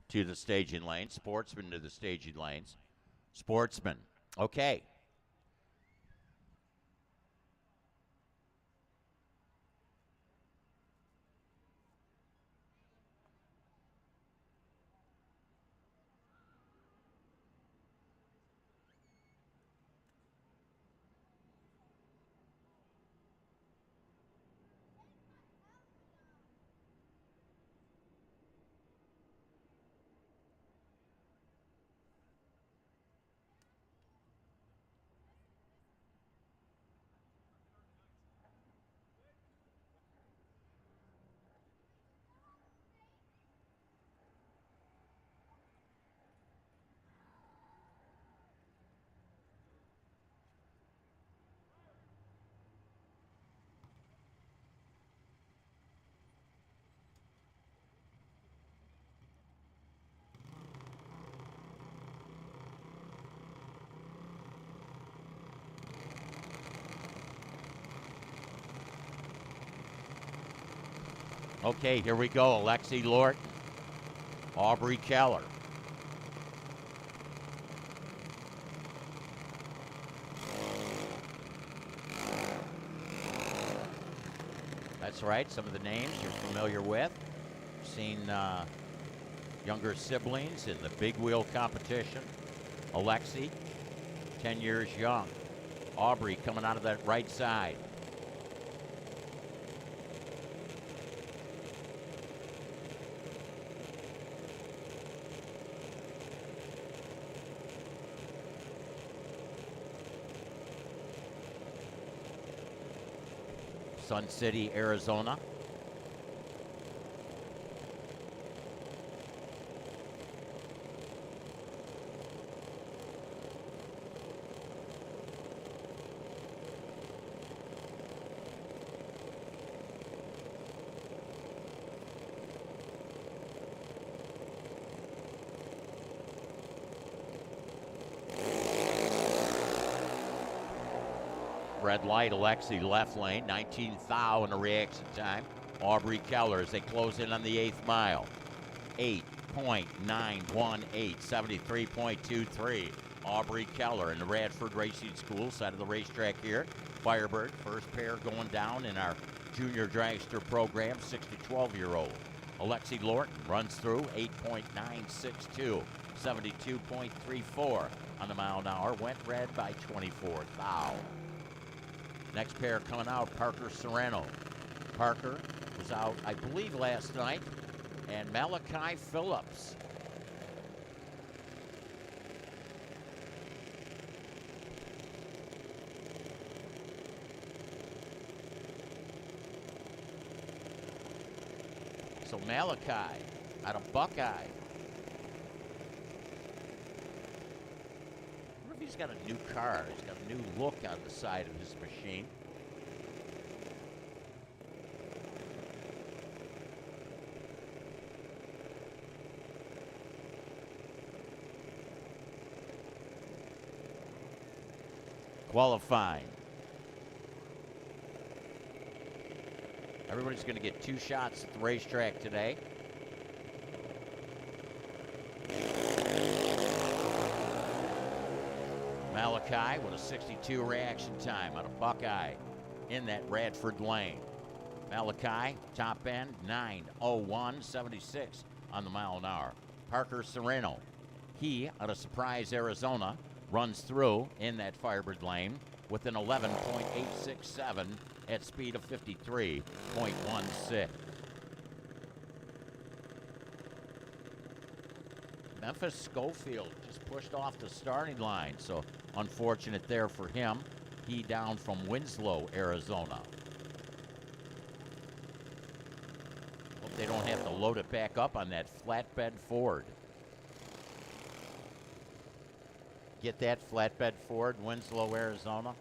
to the staging lanes. Sportsman to the staging lanes. Sportsman. Okay. Okay, here we go. Alexi Lorton, Aubrey Keller. That's right, some of the names you're familiar with. Seen younger siblings in the big wheel competition. Alexi, 10 years young. Aubrey coming out of that right side. Sun City, Arizona. Red light, Alexi left lane, 19th thou in the reaction time. Aubrey Keller as they close in on the 8th mile. 8.918, 73.23. Aubrey Keller in the Radford Racing School side of the racetrack here. Firebird, first pair going down in our junior dragster program, 6 to 12-year-old. Alexi Lorton runs through 8.962, 72.34 on the mile an hour. Went red by 24 thou. Next pair coming out, Parker Serrano. Parker was out, I believe, last night. And Malachi Phillips. So Malachi out of Buckeye. I wonder if he's got a new car. He's got a new look on the side of his machine. Qualifying. Everybody's going to get 2 shots at the racetrack today. Malachi with a 62 reaction time out of Buckeye in that Radford lane. Malachi, top end, 9:01, 76 on the mile an hour. Parker Serrano, he out of Surprise, Arizona, runs through in that Firebird lane with an 11.867 at speed of 53.16. Memphis Schofield just pushed off the starting line, so unfortunate there for him. He down from Winslow, Arizona. Hope they don't have to load it back up on that flatbed Ford. Get that flatbed Ford, Winslow, Arizona?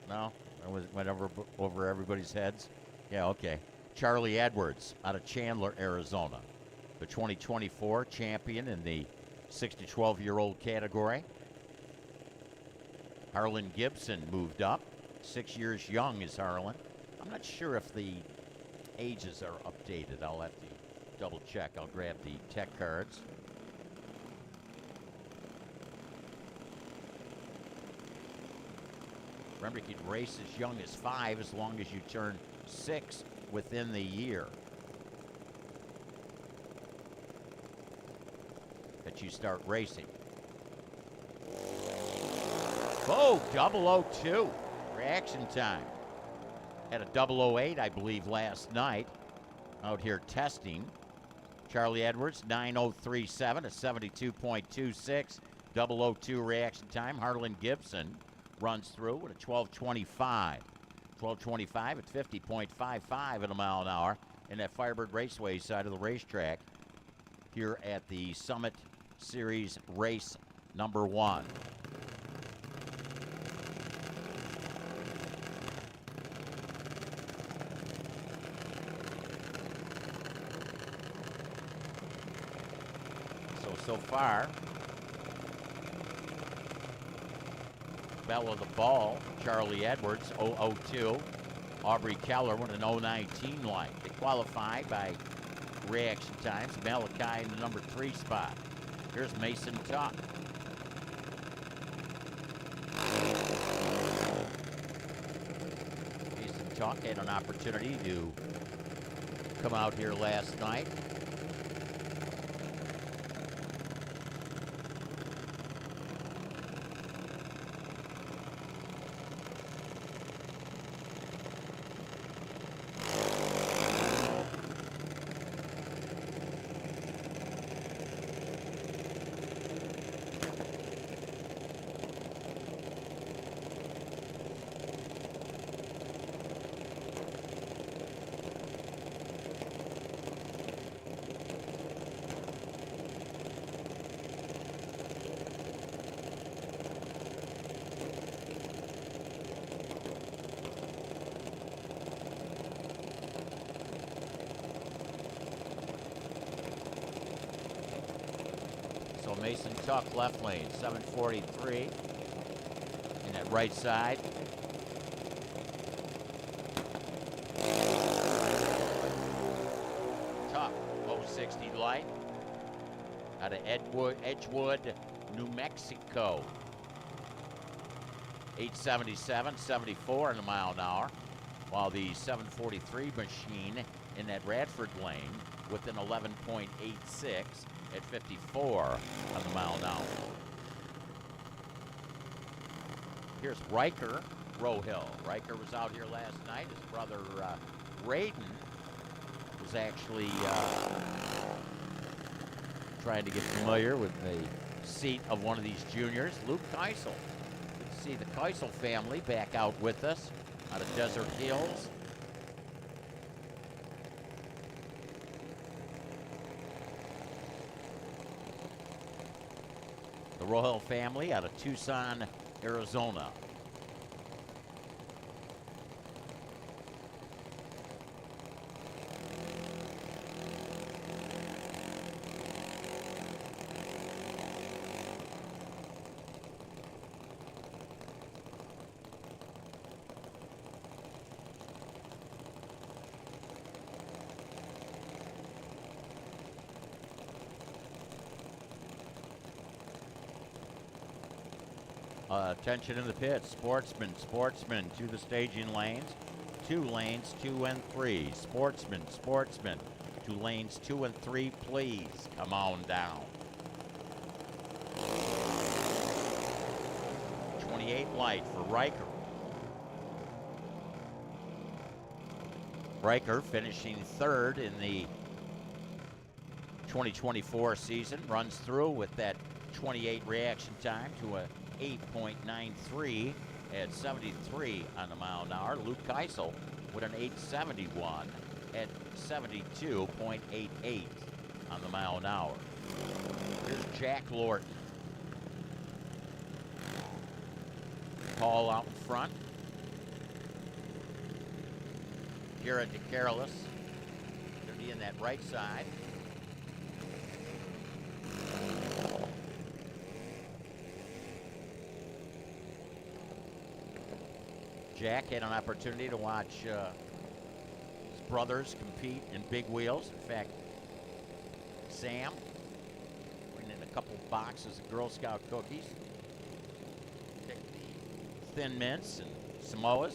No? It went over everybody's heads? Yeah, okay. Charlie Edwards out of Chandler, Arizona. The 2024 champion in the 6 to 12-year-old category. Harlan Gibson moved up. 6 years young is Harlan. I'm not sure if the ages are updated. I'll have to double check. I'll grab the tech cards. Remember, you can race as young as 5 as long as you turn 6 within the year that you start racing. Oh, 002. Reaction time. Had a 008, I believe, last night out here testing. Charlie Edwards, 9037, a 72.26. 002 reaction time. Harlan Gibson runs through with a 1225. 1225 at 50.55 at a mile an hour in that Firebird Raceway side of the racetrack here at the Summit Series race number 1. So far, bell of the ball, Charlie Edwards, 002. Aubrey Keller with an 019 line. They qualify by reaction times. Malachi in the number 3 spot. Here's Mason Tuck. Mason Tuck had an opportunity to come out here last night. Mason Tuck, left lane, 743 in that right side. Tuck, low 60 light out of Edgewood, New Mexico. 877, 74 in a mile an hour, while the 743 machine in that Radford lane with an 11.86 at 54 on the mile an hour. Here's Riker Rohill. Riker was out here last night. His brother Raiden was actually trying to get familiar with the seat of one of these juniors, Luke Keisel. Good to see the Keisel family back out with us out of Desert Hills. The Rohill family out of Tucson, Arizona. Attention in the pit. Sportsman to the staging lanes. 2 lanes, 2 and 3. Sportsman to lanes 2 and 3, please. Come on down. 28 light for Riker. Riker finishing 3rd in the 2024 season. Runs through with that 28 reaction time to a 8.93 at 73 on the mile an hour. Luke Keisel with an 871 at 72.88 on the mile an hour. Here's Jack Lorton. Paul out in front. Garrett DeCarolis going to be in that right side. Jack had an opportunity to watch his brothers compete in big wheels. In fact, Sam bringing in a couple boxes of Girl Scout cookies. Pick the Thin Mints and Samoas.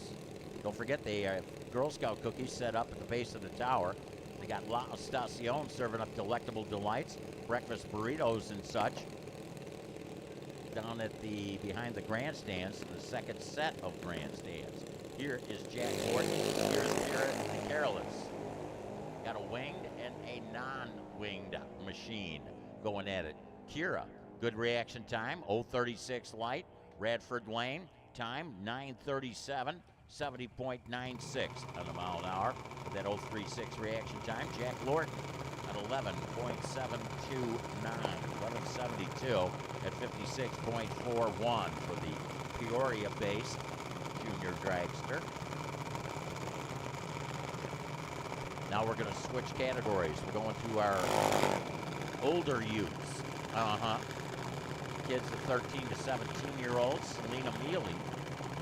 Don't forget they have Girl Scout cookies set up at the base of the tower. They got La Estacion serving up delectable delights, breakfast burritos and such. Down at the behind the grandstands, the second set of grandstands. Here is Jack Gordon. Here's the Carolus. Got a winged and a non-winged machine going at it. Kira, good reaction time, 036 light. Radford Lane, time 9:37, 70.96 on the mile an hour. With that 036 reaction time, Jack Lorton at 11.729, 11.72 at 56.41 for the Peoria-based junior dragster. Now we're going to switch categories. We're going to our older youths. Kids of 13 to 17-year-olds. Selena Mealy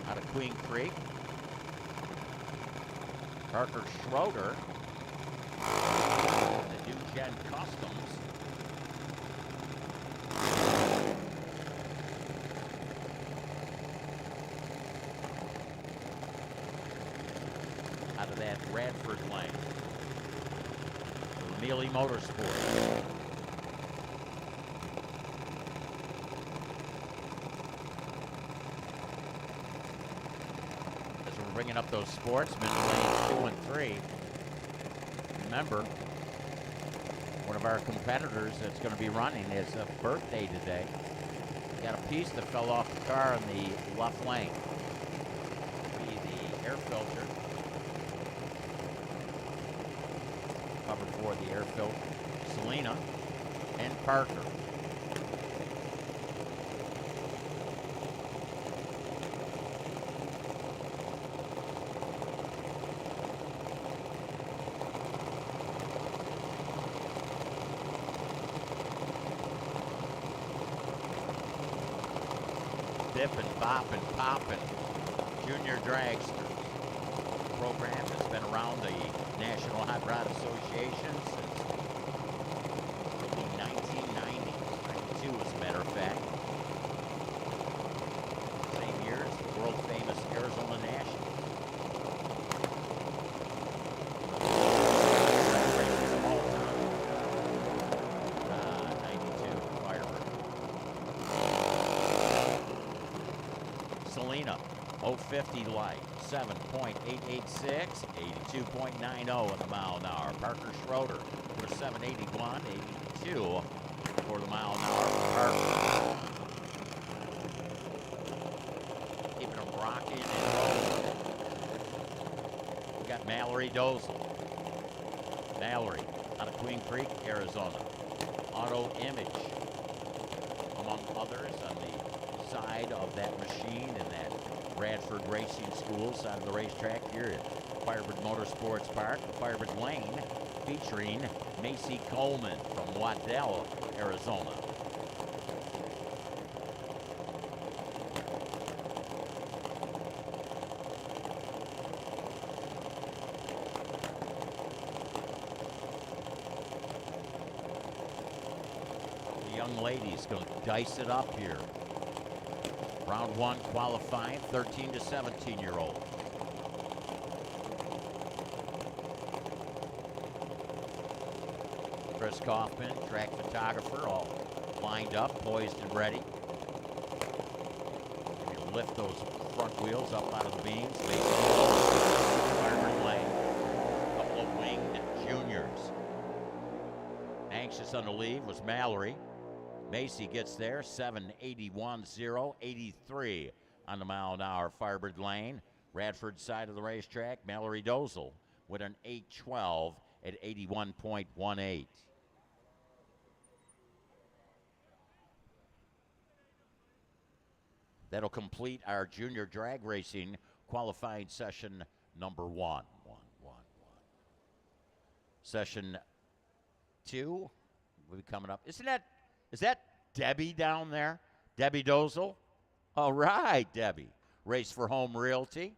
out of Queen Creek. Parker Schroeder, the new Gen Customs. Out of that Radford lane. For Mealy Motorsports. As we're bringing up those Sportsmen, lanes 2 and 3. Remember, one of our competitors that's going to be running is a birthday today. Got a piece that fell off the car in the left lane. Be the air filter. Cover for the air filter. Selena and Parker. Bippin', boppin', poppin', junior dragsters. Program that's been around the National Hot Rod Association since the 1990s, 92 as a matter of fact. Same year as the world famous Arizona Nationals. Selena, 050 light, 7.886, 82.90 on the mile an hour. Parker Schroeder for 781, 82 for the mile an hour for Parker. Keeping them rocking and rolling. We got Mallory Dozel. Mallory out of Queen Creek, Arizona. Auto Image, among others, on the side of that machine in that Bradford Racing School side of the racetrack here at Firebird Motorsports Park, Firebird Lane, featuring Macy Coleman from Waddell, Arizona. The young lady's going to dice it up here. Round one qualifying, 13 to 17-year-old. Chris Kaufman, track photographer, all lined up, poised and ready. You lift those front wheels up out of the beams. Firebird Lane, a couple of winged juniors. Anxious on the lead was Mallory. Macy gets there, 781.0, 83 on the mile an hour. Firebird Lane, Radford side of the racetrack. Mallory Dozel with an 812 at 81.18. That'll complete our junior drag racing qualifying session number one. Session 2 will be coming up. Is that Debbie down there? Debbie Dozel? All right, Debbie. Race for Home Realty.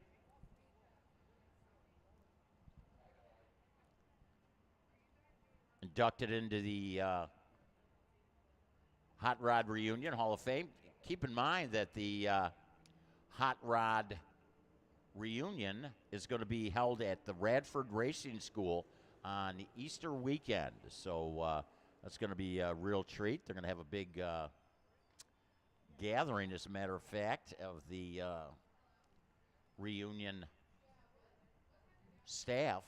inducted into the Hot Rod Reunion Hall of Fame. Keep in mind that the Hot Rod Reunion is going to be held at the Radford Racing School on Easter weekend. So that's going to be a real treat. They're going to have a big gathering, as a matter of fact, of the reunion staff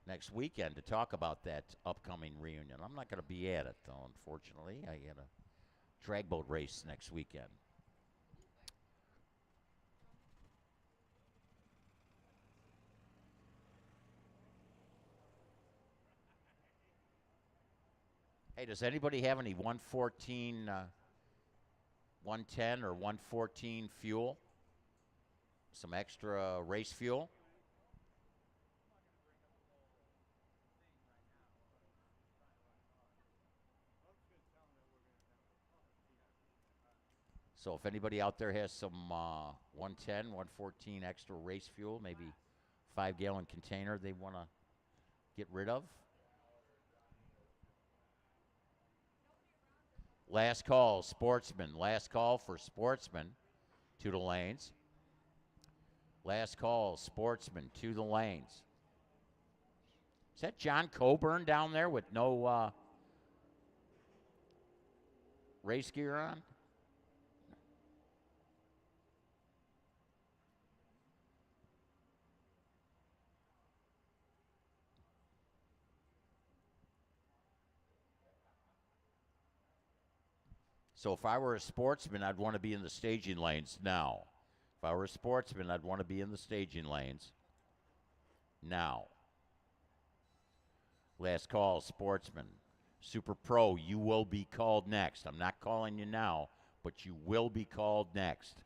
next weekend to talk about that upcoming reunion. I'm not going to be at it, though, unfortunately. I got a drag boat race next weekend. Hey, does anybody have any 114, 110 or 114 fuel? Some extra race fuel? So if anybody out there has some 110, 114 extra race fuel, maybe 5-gallon container they want to get rid of. Last call, Sportsman. Last call for Sportsman to the lanes. Last call, Sportsman to the lanes. Is that John Coburn down there with no race gear on? So if I were a sportsman, I'd want to be in the staging lanes now. If I were a sportsman, I'd want to be in the staging lanes now. Last call, Sportsman. Super Pro, you will be called next. I'm not calling you now, but you will be called next.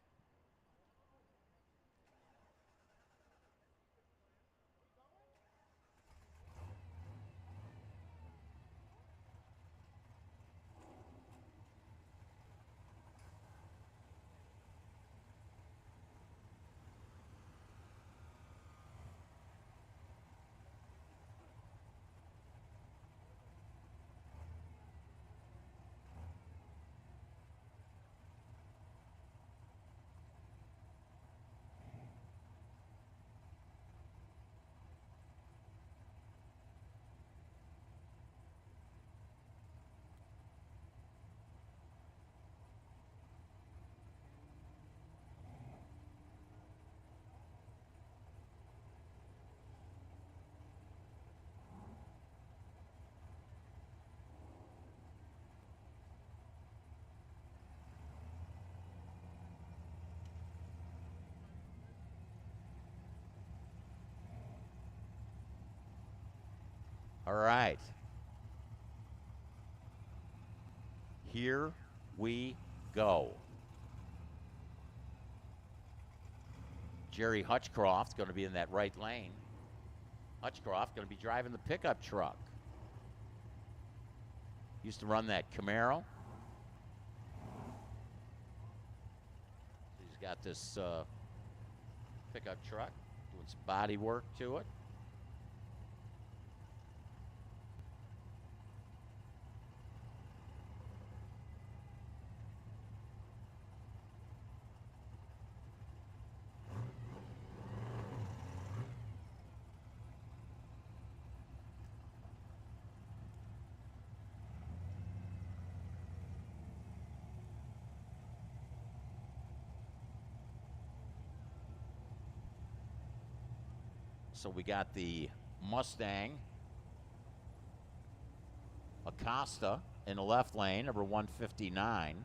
All right. Here we go. Jerry Hutchcroft going to be in that right lane. Hutchcroft going to be driving the pickup truck. Used to run that Camaro. He's got this pickup truck, doing some body work to it. So we got the Mustang Acosta in the left lane, number 159.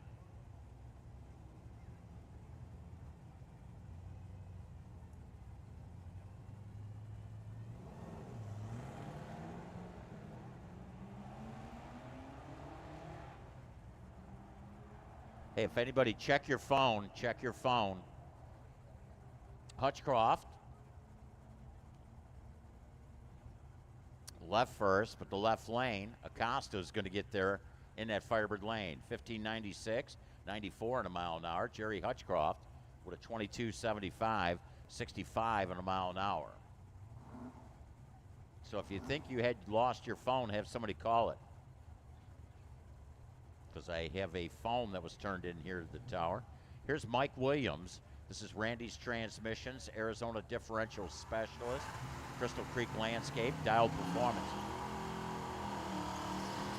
Hey, if anybody, check your phone, check your phone. Hutchcroft. Left first, but the left lane, Acosta is going to get there in that Firebird lane. 1596, 94 in a mile an hour. Jerry Hutchcroft with a 2275, 65 in a mile an hour. So if you think you had lost your phone, have somebody call it. Because I have a phone that was turned in here at the tower. Here's Mike Williams. This is Randy's Transmissions, Arizona Differential Specialist, Crystal Creek Landscape, Dialed Performance.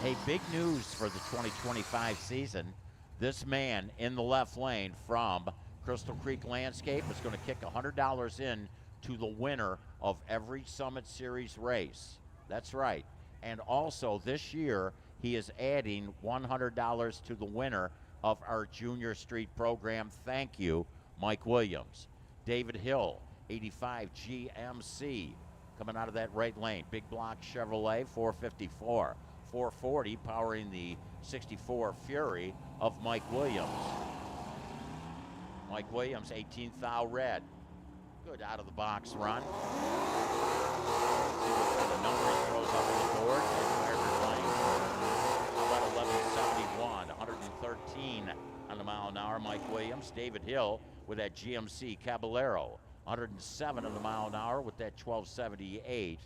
Hey, big news for the 2025 season. This man in the left lane from Crystal Creek Landscape is going to kick $100 in to the winner of every Summit Series race. That's right. And also this year, he is adding $100 to the winner of our Junior Street program. Thank you, Mike Williams. David Hill, 85 GMC, coming out of that right lane. Big block Chevrolet, 454. 440 powering the 64 Fury of Mike Williams. Mike Williams, 18th thou red. Good out of the box run. See what kind of number he throws up on the board. Firebird Lane. How about 1171, 113 on the mile an hour. Mike Williams. David Hill with that GMC Caballero, 107 on the mile an hour with that 1278.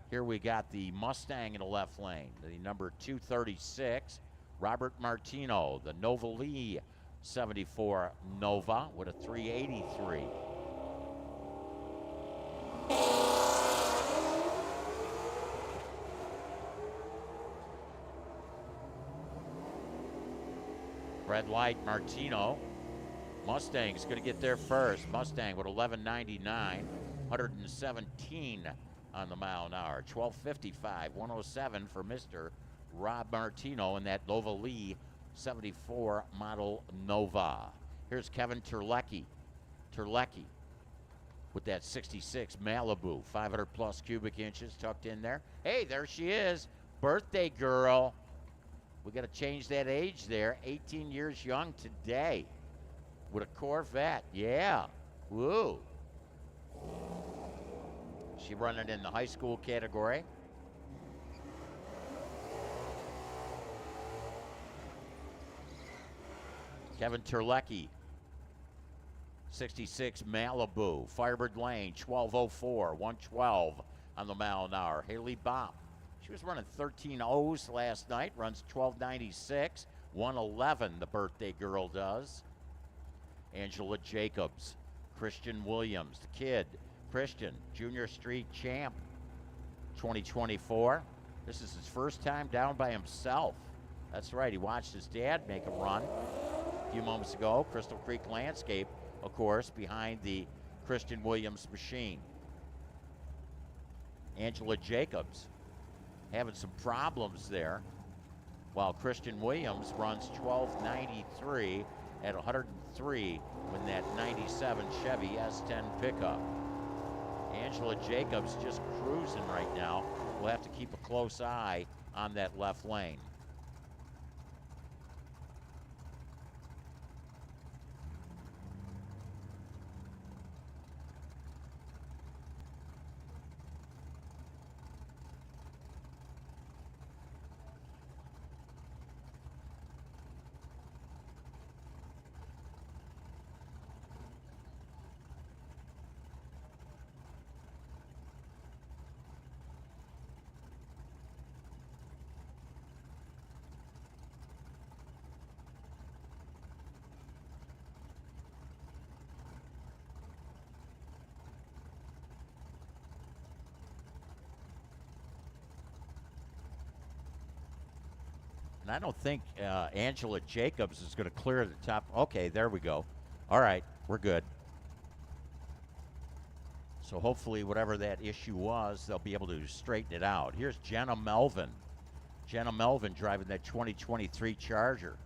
Here we got the Mustang in the left lane, the number 236, Robert Martino, the Nova Lee 74 Nova with a 383. Red light Martino. Mustang's going to get there first. Mustang with 1199, 117 on the mile an hour. 1255, 107 for Mr. Rob Martino in that Nova Lee 74 model Nova. Here's Kevin Terlecki. Terlecki with that 66 Malibu, 500 plus cubic inches tucked in there. Hey, there she is. Birthday girl. We got to change that age there. 18 years young today with a Corvette. Yeah. Woo. She running in the high school category. Kevin Terlecki, 66 Malibu, Firebird Lane, 1204, 112 on the mile an hour. Haley Bopp, she was running 13 O's last night, runs 1296, 111 the birthday girl does. Angela Jacobs, Christian Williams, the kid. Christian, Junior Street champ, 2024. This is his first time down by himself. That's right, he watched his dad make a run a few moments ago. Crystal Creek Landscape, of course, behind the Christian Williams machine. Angela Jacobs having some problems there, while Christian Williams runs 1293 at 103 with that 97 Chevy S10 pickup. Angela Jacobs just cruising right now. We'll have to keep a close eye on that left lane. And I don't think Angela Jacobs is going to clear the top. Okay, there we go. All right, we're good. So hopefully whatever that issue was, they'll be able to straighten it out. Here's Jenna Melvin. Jenna Melvin driving that 2023 Charger.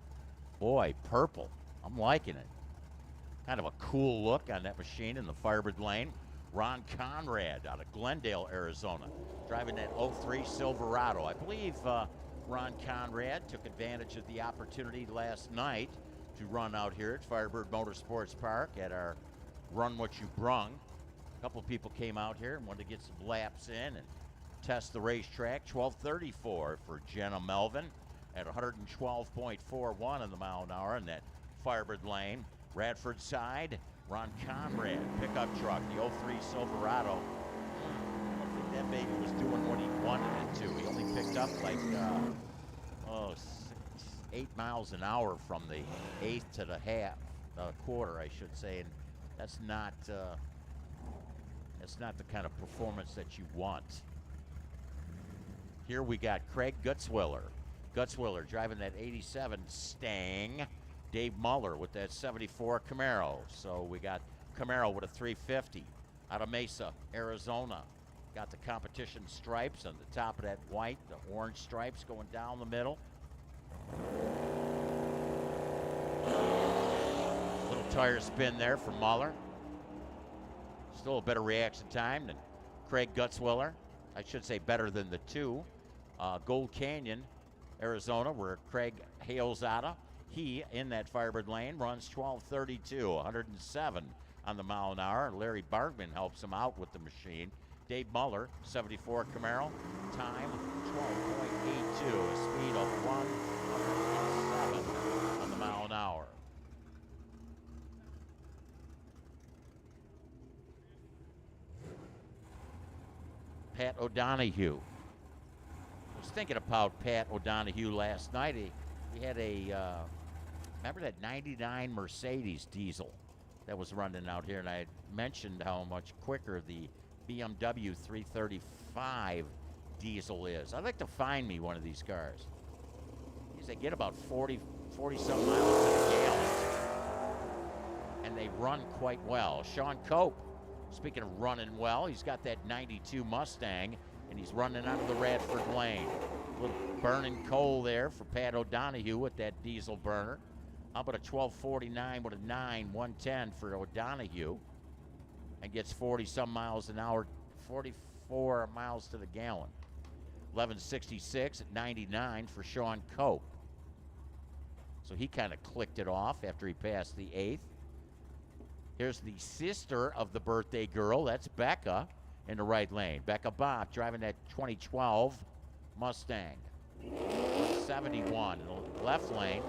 Boy, purple. I'm liking it. Kind of a cool look on that machine in the Firebird Lane. Ron Conrad out of Glendale, Arizona, driving that 03 Silverado. I believe Ron Conrad took advantage of the opportunity last night to run out here at Firebird Motorsports Park at our Run What You Brung. A couple people came out here and wanted to get some laps in and test the racetrack. 1234 for Jenna Melvin at 112.41 on the mile an hour in that Firebird Lane. Radford side, Ron Conrad pickup truck, the 03 Silverado. that baby was doing what he wanted it to. He only picked up like 8 miles an hour from the eighth to the quarter, I should say, and that's not the kind of performance that you want. Here we got Craig Gutzwiller. Gutzwiller driving that 87 Stang. Dave Muller with that 74 Camaro. So we got Camaro with a 350 out of Mesa, Arizona. Got the competition stripes on the top of that white, the orange stripes going down the middle. Little tire spin there for Muller. Still a better reaction time than Craig Gutzwiller. I should say better than the two. Gold Canyon, Arizona, where Craig hails out of. He, in that Firebird lane, runs 12:32, 107 on the mile an hour. Larry Bargman helps him out with the machine. Dave Muller, 74 Camaro, time 12.82, a speed of 107 on the mile an hour. Pat O'Donohue. I was thinking about Pat O'Donohue last night. He had remember that 99 Mercedes diesel that was running out here, and I had mentioned how much quicker the BMW 335 diesel is. I'd like to find me one of these cars. They get about 40 some miles to the gallon, and they run quite well. Sean Cope, speaking of running well, he's got that 92 Mustang, and he's running out of the Radford lane. A little burning coal there for Pat O'Donohue with that diesel burner. How about a 1249 with a 9, 110 for O'Donohue, and gets 40 some miles an hour, 44 miles to the gallon. 1166 at 99 for Sean Cope. So he kind of clicked it off after he passed the 8th. Here's the sister of the birthday girl. That's Becca in the right lane. Becca Bopp driving that 2012 Mustang. 71 in the left lane.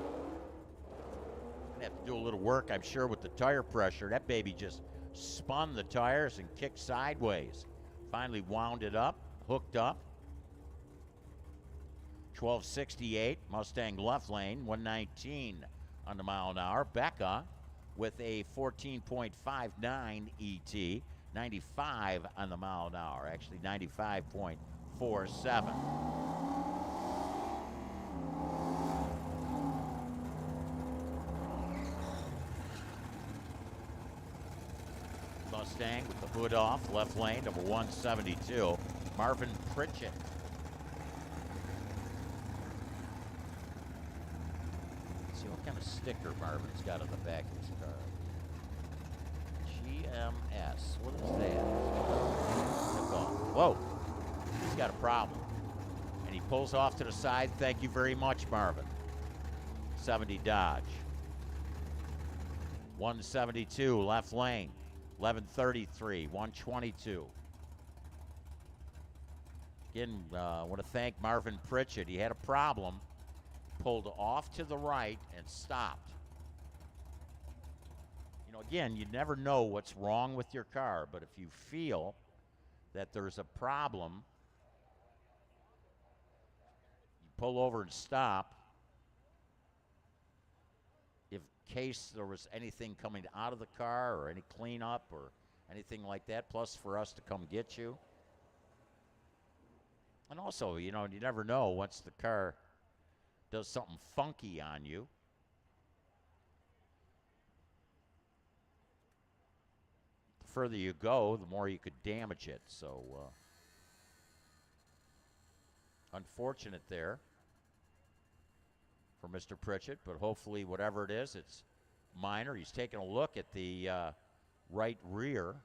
Gonna have to do a little work, I'm sure, with the tire pressure. That baby just spun the tires and kicked sideways. Finally wound it up, hooked up. 1268 Mustang left lane, 119 on the mile an hour. Becca with a 14.59 ET, 95 on the mile an hour, actually 95.47. Mustang with the hood off, left lane, number 172, Marvin Pritchett. Let's see what kind of sticker Marvin's got on the back of his car. GMS. What is that? Whoa. He's got a problem. And he pulls off to the side. Thank you very much, Marvin. 70 Dodge. 172, left lane. 1133, 122. Again, I want to thank Marvin Pritchett. He had a problem, pulled off to the right and stopped. You know, again, you never know what's wrong with your car, but if you feel that there's a problem, you pull over and stop. In case there was anything coming out of the car or any cleanup or anything like that, plus for us to come get you. And also, you know, you never know once the car does something funky on you. The further you go, the more you could damage it. So, unfortunate there for Mr. Pritchett, but hopefully whatever it is, it's minor. He's taking a look at the right rear.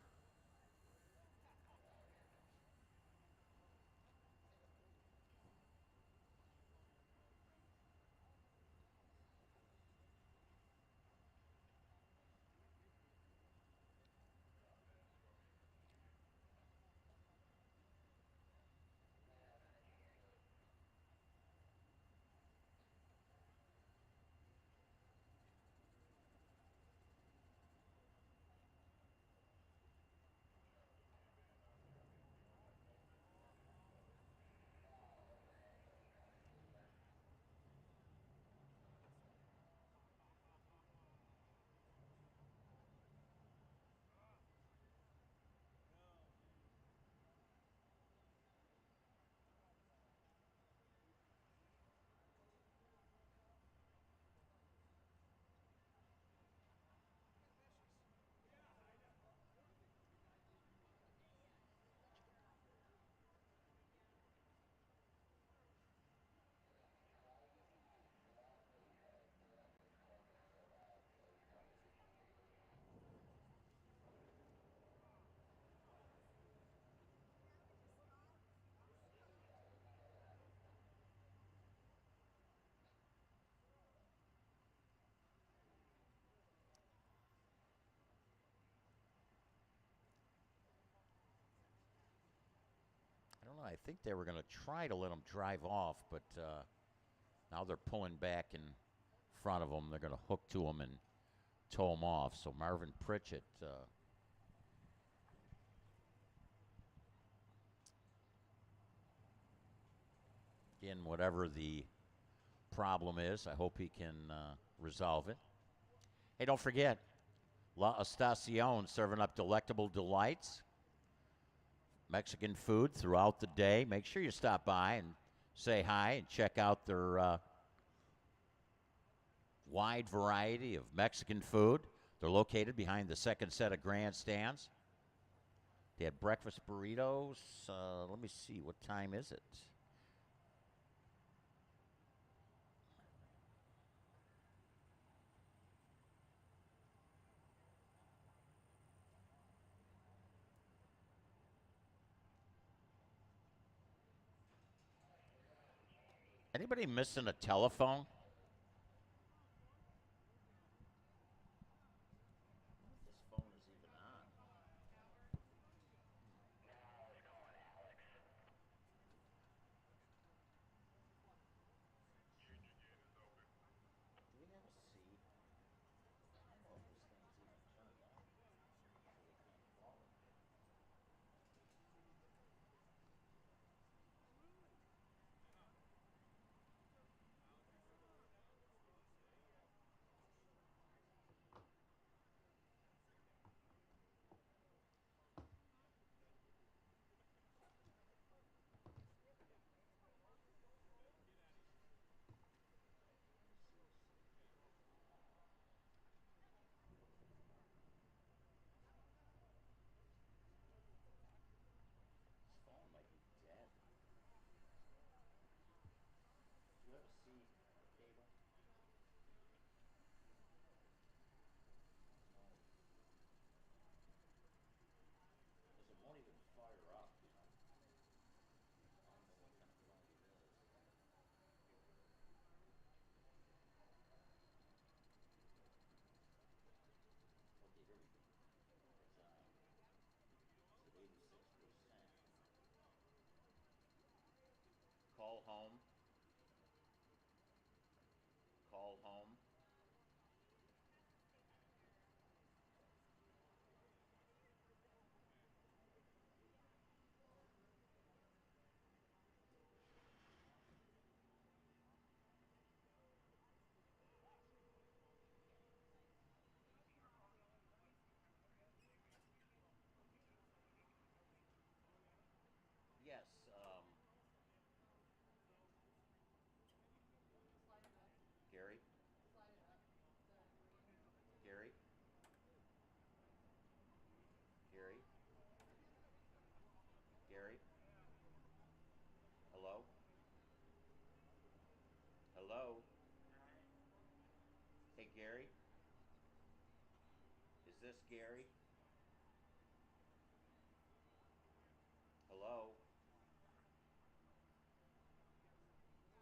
don't know, I think they were going to try to let him drive off, but now they're pulling back in front of him. They're going to hook to him and tow him off. So Marvin Pritchett again, whatever the problem is, I hope he can resolve it. Hey, don't forget, La Estacion serving up delectable delights, Mexican food throughout the day. Make sure you stop by and say hi and check out their wide variety of Mexican food. They're located behind the second set of grandstands. They had breakfast burritos. Let me see, what time is it? Anybody missing a telephone? This phone is even on. Do we have a C? I don't know if this thing's even turned on. Actually, I can't call it. This phone might be dead. Do you have a C cable? No. Because it won't even fire up, you know. I don't know what kind of phone it is. Okay, here we go. It's on. It's at 86%. Call home. Call home. Yes. Gary? Gary? Gary? Gary? Hello? Hello? Hey, Gary? Is this Gary? Hello?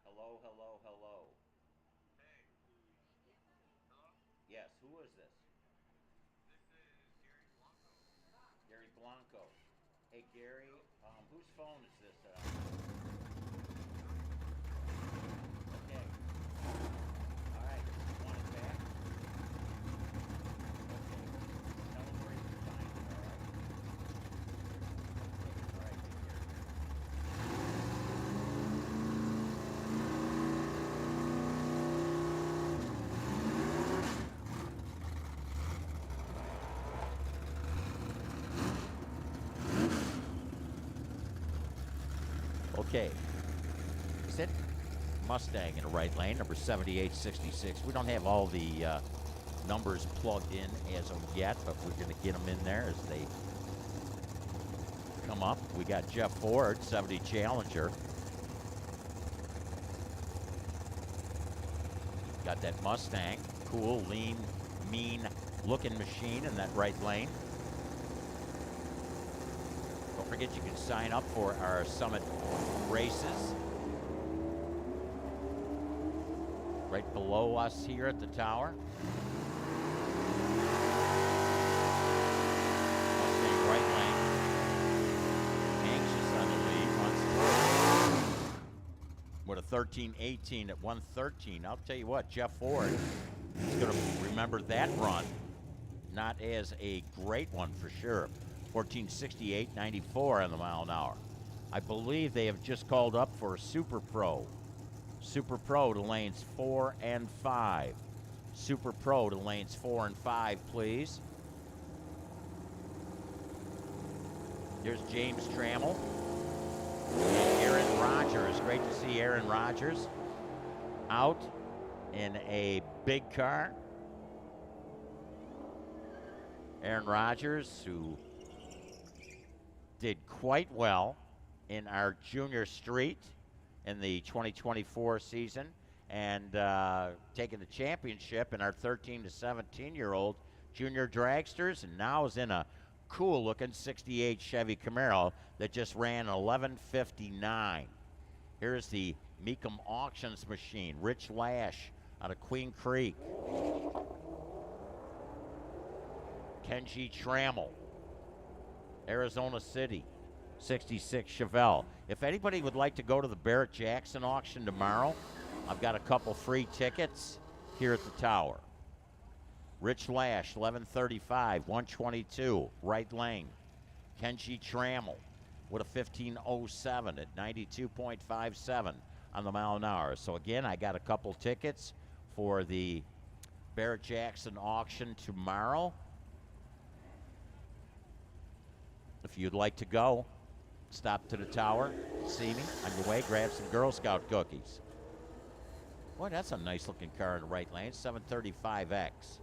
Hello, hello, hello. Yes, who is this? Gary Blanco. Hey, Gary, whose phone is this? Okay. All right. You want it back? Okay. Tell him where you can find it, all right? Okay. All right, Gary. Okay. Is that Mustang in the right lane, number 7866? We don't have all the numbers plugged in as of yet, but we're going to get them in there as they come up. We got Jeff Ford, 70 Challenger. Got that Mustang, cool, lean, mean looking machine in that right lane. Don't forget you can sign up for our Summit races. Right below us here at the tower. Mustang right lane. Anxious on the lead, wants to with a 13-18 at 113. I'll tell you what, Jeff Ford is going to remember that run. Not as a great one for sure. 1468.94 on the mile an hour. I believe they have just called up for a Super Pro. Super Pro to lanes 4 and 5. Super Pro to lanes 4 and 5, please. There's James Trammell and Aaron Rodgers. Great to see Aaron Rodgers out in a big car. Aaron Rodgers, who did quite well in our junior street in the 2024 season, and taking the championship in our 13 to 17-year-old junior dragsters, and now is in a cool-looking 68 Chevy Camaro that just ran 11:59. Here's the Mecum Auctions machine, Rich Lash out of Queen Creek. Kenji Trammell, Arizona City, 66 Chevelle. If anybody would like to go to the Barrett-Jackson auction tomorrow, I've got a couple free tickets here at the tower. Rich Lash, 1135, 122, right lane. Kenji Trammell with a 1507 at 92.57 on the mile an hour. So again, I got a couple tickets for the Barrett-Jackson auction tomorrow. If you'd like to go, stop to the tower, see me on your way, grab some Girl Scout cookies. Boy, that's a nice looking car in the right lane, 735X.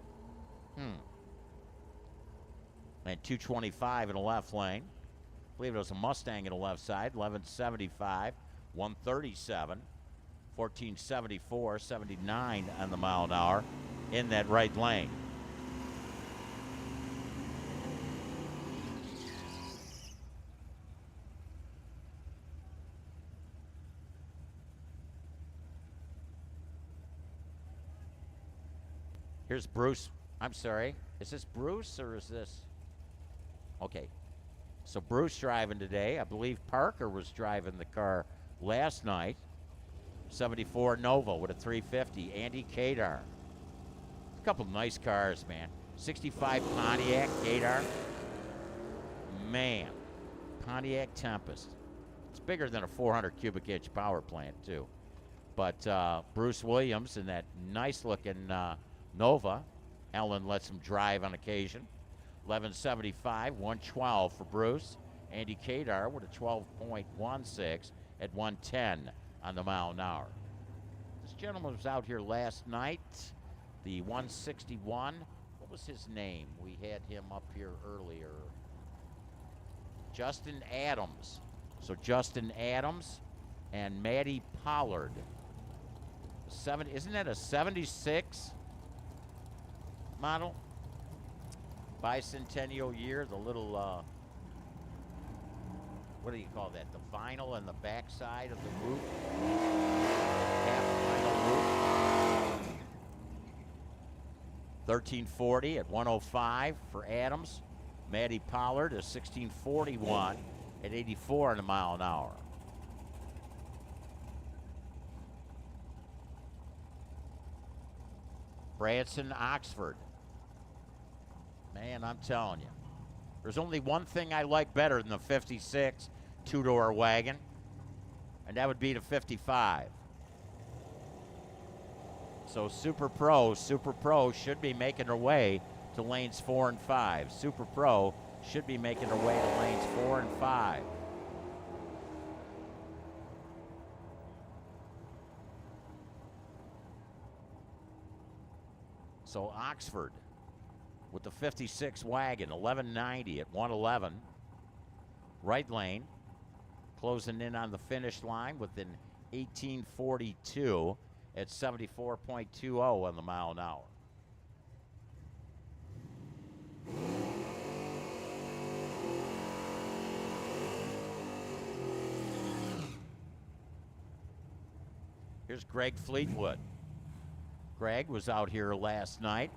And 225 in the left lane. I believe it was a Mustang in the left side, 1175, 137, 1474, 79 on the mile an hour in that right lane. Here's Bruce. I'm sorry. Is this Bruce or is this? Okay. So Bruce driving today. I believe Parker was driving the car last night. 74 Nova with a 350. Andy Kadar. A couple nice cars, man. 65 Pontiac Kadar. Man. Pontiac Tempest. It's bigger than a 400 cubic inch power plant, too. But Bruce Williams in that nice looking Nova. Ellen lets him drive on occasion. 1175, 112 for Bruce. Andy Kadar with a 12.16 at 110 on the mile an hour. This gentleman was out here last night. The 161. What was his name? We had him up here earlier. Justin Adams. So Justin Adams and Maddie Pollard. Isn't that a 76 model? Bicentennial year, the little, what do you call that? The vinyl on the backside of the roof? Half vinyl roof. 1340 at 105 for Adams. Maddie Pollard is 1641 at 84 on the mile an hour. Branson Oxford. Man, I'm telling you, there's only one thing I like better than the 56 two-door wagon, and that would be the 55. So Super Pro should be making their way to lanes 4 and 5. Super Pro should be making their way to lanes 4 and 5. So Oxford with the 56 wagon, 1190 at 111. Right lane, closing in on the finish line with an 1842 at 74.20 on the mile an hour. Here's Greg Fleetwood. Greg was out here last night,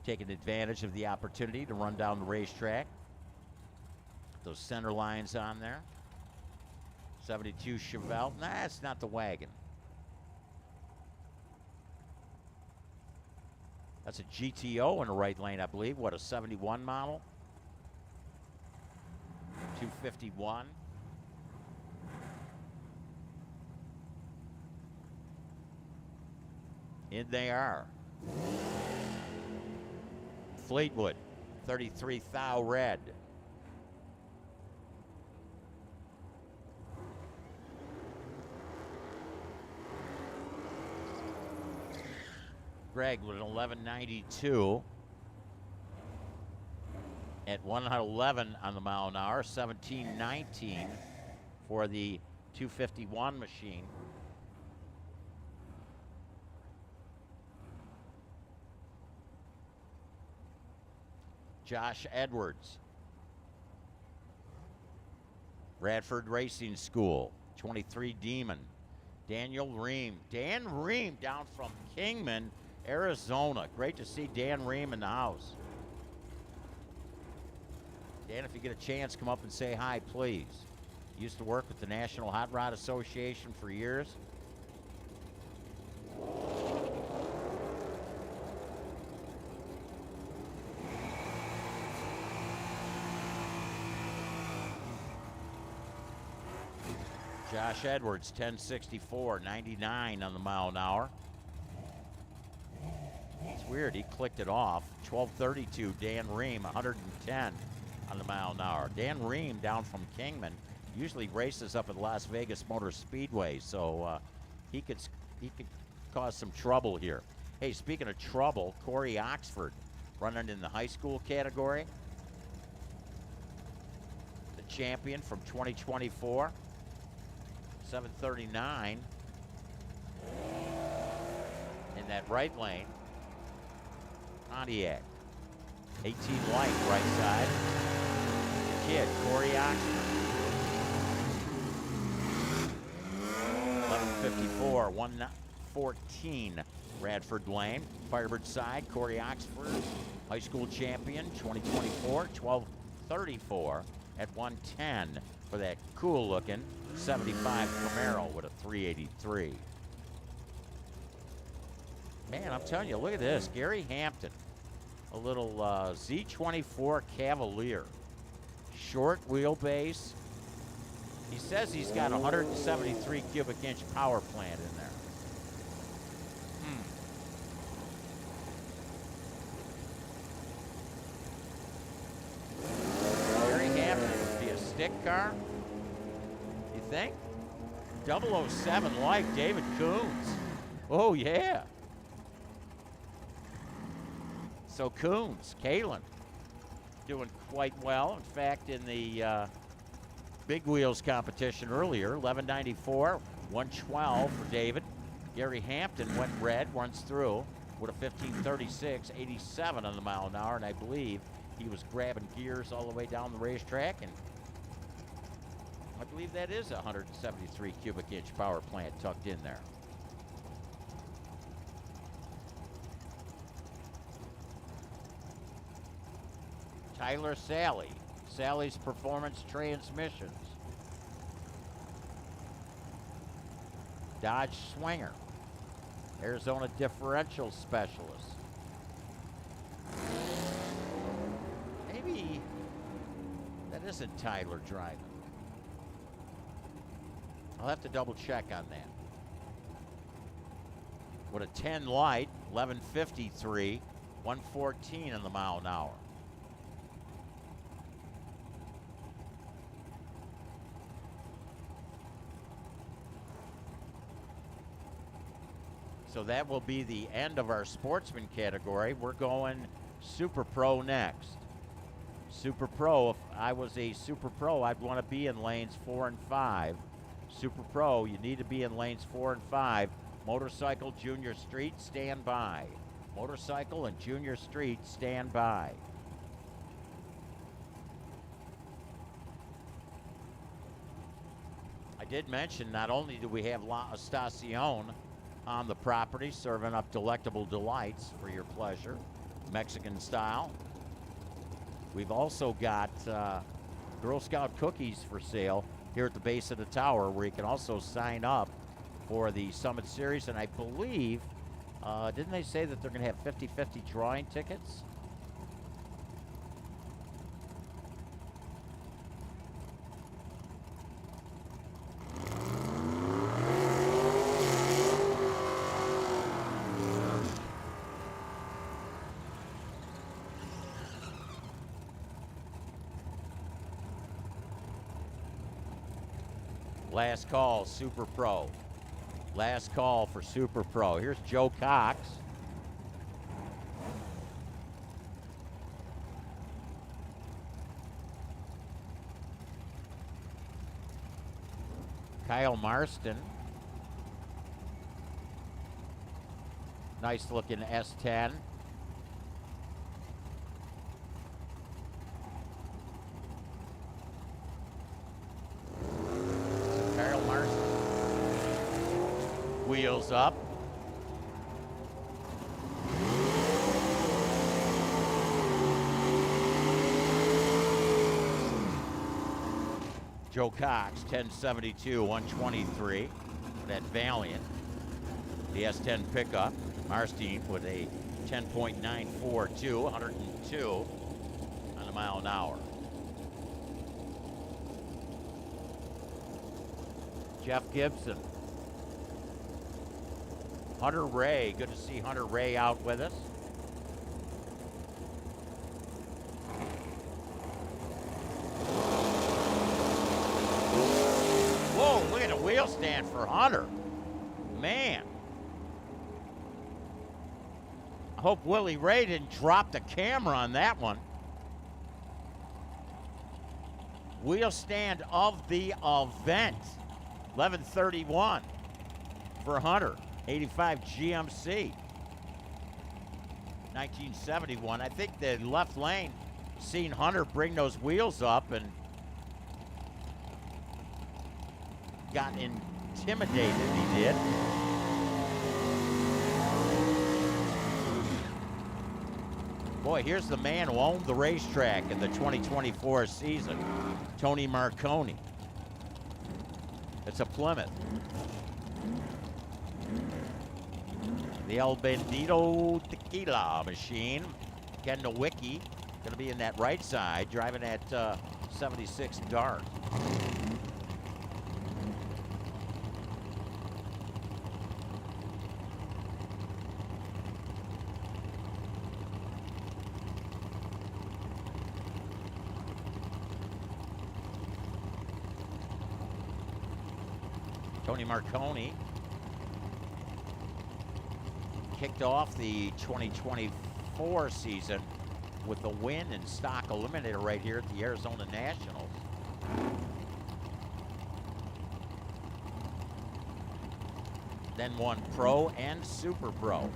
taking advantage of the opportunity to run down the racetrack. Those center lines on there. 72 Chevelle. Nah, it's not the wagon. That's a GTO in the right lane, I believe. What, a 71 model? 251. In they are. Fleetwood, 33 Thou Red. Greg with an 1192 at 111 on the mile an hour, 1719 for the 251 machine. Josh Edwards, Radford Racing School, 23 Demon. Daniel Ream, Dan Ream down from Kingman, Arizona. Great to see Dan Ream in the house. Dan, if you get a chance, come up and say hi, please. Used to work with the National Hot Rod Association for years. Josh Edwards, 1064, 99 on the mile an hour. It's weird, he clicked it off. 1232, Dan Ream, 110 on the mile an hour. Dan Ream down from Kingman usually races up at Las Vegas Motor Speedway, so he could cause some trouble here. Hey, speaking of trouble, Corey Oxford running in the high school category. The champion from 2024. 739 in that right lane. Pontiac, 18 light right side. The kid, Corey Oxford. 1154, 114 Radford Lane. Firebird side, Corey Oxford, high school champion, 2024, 1234 at 110 for that cool looking 75 Camaro with a 383. Man, I'm telling you, look at this. Gary Hampton, a little Z24 Cavalier. Short wheelbase. He says he's got 173 cubic inch power plant in there. Gary Hampton would be a stick car. You think? 007 like David Coons. Oh, yeah. So Coons, Kalen, doing quite well. In fact, in the Big Wheels competition earlier, 1194, 112 for David. Gary Hampton went red, runs through with a 1536, 87 on the mile an hour, and I believe he was grabbing gears all the way down the racetrack, and I believe that is a 173 cubic inch power plant tucked in there. Tyler Sally, Sally's Performance Transmissions. Dodge Swinger, Arizona Differential Specialist. Maybe that isn't Tyler driving. I'll have to double check on that. With a 10 light, 1153, 114 on the mile an hour. So that will be the end of our Sportsman category. We're going Super Pro next. Super Pro, if I was a Super Pro, I'd want to be in lanes 4 and 5. Super Pro, you need to be in lanes 4 and 5. Motorcycle, Junior Street, stand by. Motorcycle and Junior Street, stand by. I did mention not only do we have La Estacion on the property, serving up delectable delights for your pleasure, Mexican style. We've also got Girl Scout cookies for sale here at the base of the tower, where you can also sign up for the Summit Series. And I believe, didn't they say that they're going to have 50-50 drawing tickets? Last call, Super Pro. Last call for Super Pro. Here's Joe Cox. Kyle Marston. Nice looking S10. Kyle Marston. Wheels up. Joe Cox, 1072, 123. That Valiant. The S10 pickup. Marston with a 10.942, 102 on a mile an hour. Jeff Gibson. Hunter Ray, good to see Hunter Ray out with us. Whoa, look at the wheel stand for Hunter. Man. I hope Willie Ray didn't drop the camera on that one. Wheel stand of the event. 1131 for Hunter. 85 GMC. 1971. I think the left lane seen Hunter bring those wheels up and got intimidated, he did. Boy, here's the man who owned the racetrack in the 2024 season, Tony Marconi. It's a Plymouth. The El Bandito Tequila machine. Ken Nowicki going to be in that right side, driving that 76 Dart. Tony Marconi kicked off the 2024 season with a win in stock eliminator right here at the Arizona Nationals. Then won Pro and Super Pro.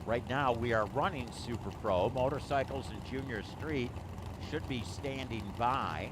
Right now we are running Super Pro. Motorcycles and Junior Street should be standing by.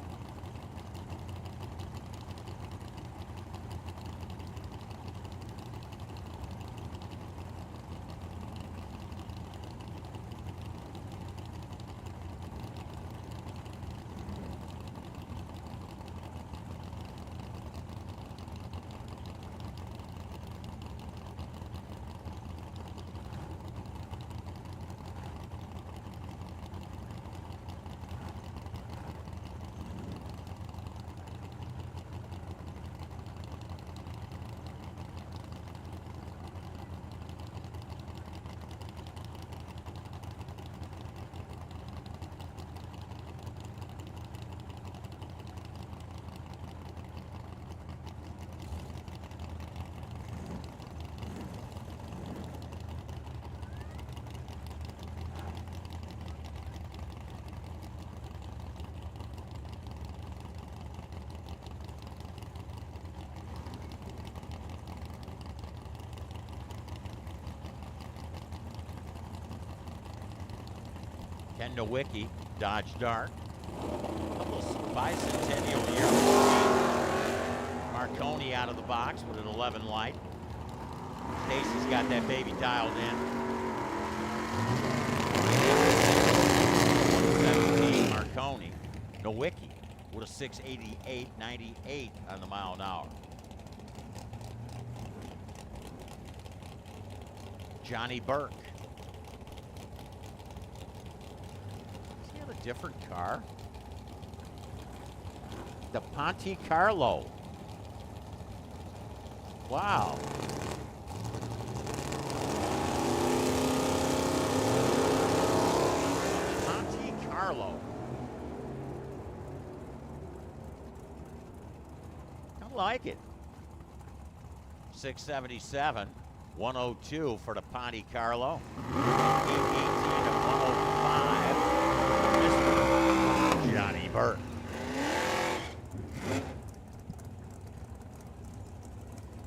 Ken Nowicki, Dodge Dart. Couple of bicentennial years. Marconi out of the box with an 11 light. Stacy's got that baby dialed in. 17 Marconi. Nowicki with a 688.98 on the mile an hour. Johnny Burke. Does he have a different car? The Ponte Carlo. Wow. Ponte Carlo. I like it. 677, 102 for the Ponte Carlo. 818 to 105. Mr. Johnny Burke.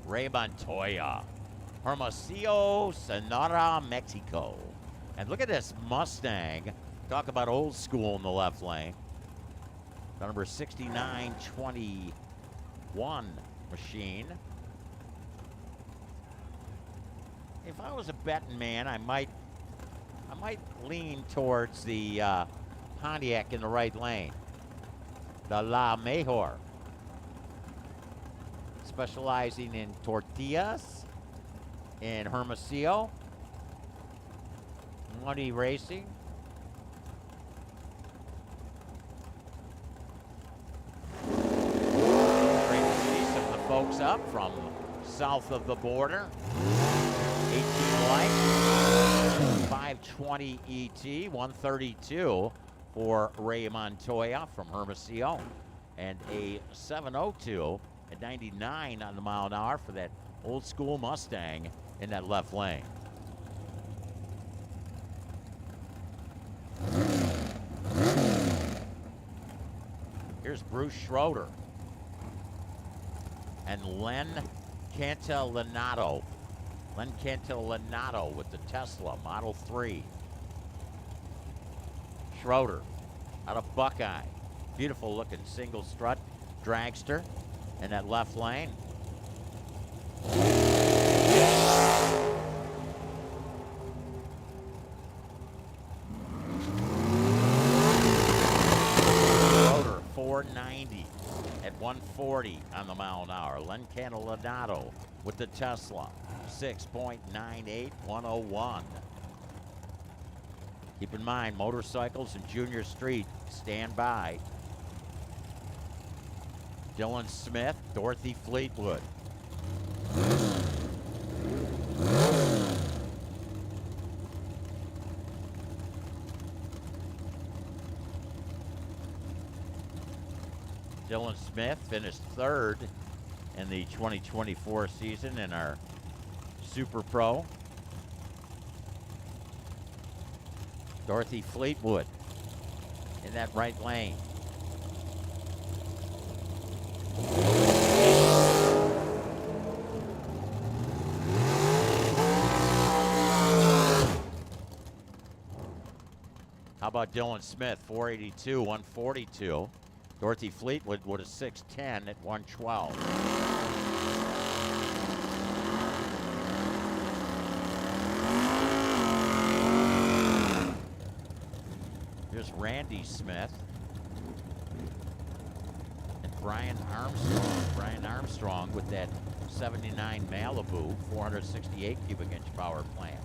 Ray Montoya, Hermosillo, Sonora, Mexico. And look at this Mustang. Talk about old school in the left lane. The number 6921 machine. If I was a betting man, I might lean towards the Pontiac in the right lane. The La Mejor. Specializing in tortillas in Hermosillo. Money Racing. Great to see some of the folks up from south of the border. 18 light, 520 ET, 132 for Ray Montoya from Hermosillo, and a 702 at 99 on the mile an hour for that old school Mustang in that left lane. Here's Bruce Schroeder and Len Cantillanato. Len Cantillanato with the Tesla Model 3. Schroeder out of Buckeye. Beautiful looking single strut dragster in that left lane. Schroeder 490 at 140 on the mile an hour. Len Cantillanato with the Tesla 6.98, 101. Keep in mind, motorcycles and Junior Street, stand by. Dylan Smith, Dorothy Fleetwood. Dylan Smith finished third in the 2024 season in our Super Pro. Dorothy Fleetwood in that right lane. How about Dylan Smith, 482, 142. Dorothy Fleetwood with a 610 at 112. Here's Randy Smith and Brian Armstrong. Brian Armstrong with that 79 Malibu, 468 cubic inch power plant.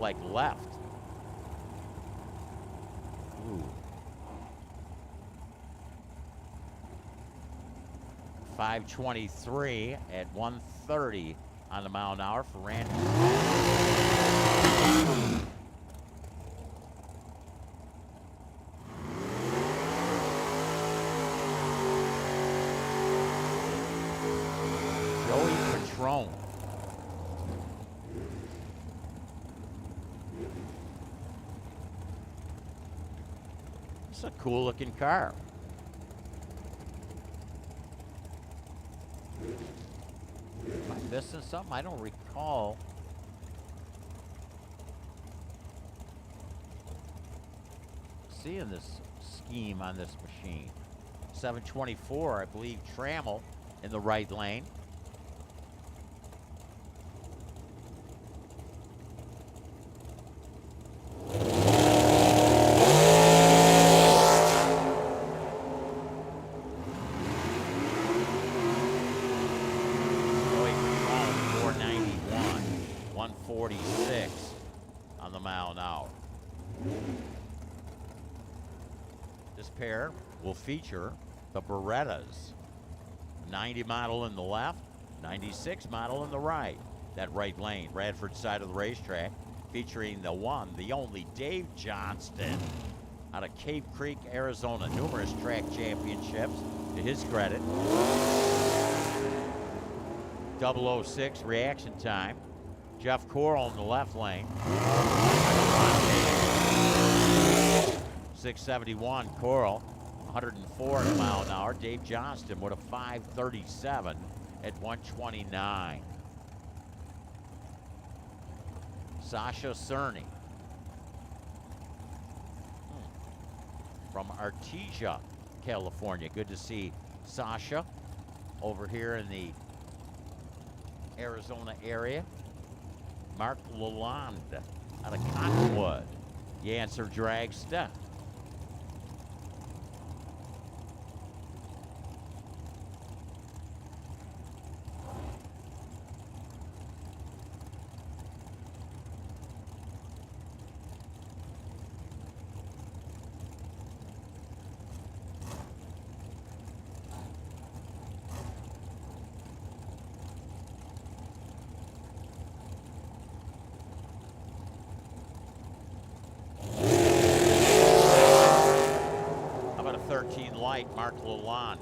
Like left. Ooh. 523 at 130 on the mile an hour for Randy. Joey Patrone. It's a cool looking car. Am I missing something? I don't recall seeing this scheme on this machine. 724, I believe, Trammell in the right lane. Joey Patrone, 491, 146 on the mile an hour. This pair will feature the Berettas. 90 model in the left, 96 model in the right. That right lane, Radford side of the racetrack, featuring the one, the only Dave Johnston out of Cave Creek, Arizona. Numerous track championships to his credit. 006 reaction time. Jeff Corral in the left lane. 671 Corral, 104 at a mile an hour. Dave Johnston with a 537 at 129. Sasha Cerny from Artesia, California. Good to see Sasha over here in the Arizona area. Mark Lalonde out of Cottonwood. Yancer Dragster. Mark Lalonde,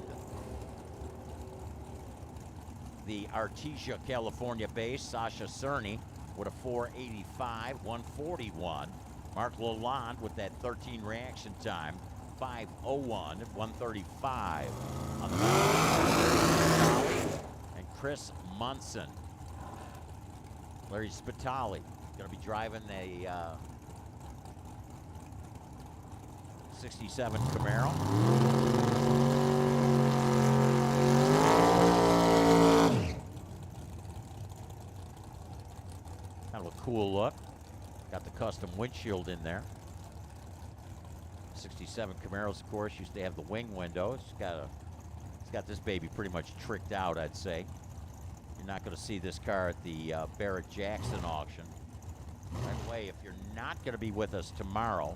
the Artesia, California base. Sasha Cerny with a 485, 141. Mark Lalonde with that 13 reaction time, 501 at 135 on the mountain. And Chris Munson. Larry Spitali going to be driving the 67 Camaro. Kind of a cool look. Got the custom windshield in there. 67 Camaros, of course, used to have the wing windows. It's got this baby pretty much tricked out, I'd say. You're not going to see this car at the Barrett-Jackson auction. By the way, if you're not going to be with us tomorrow,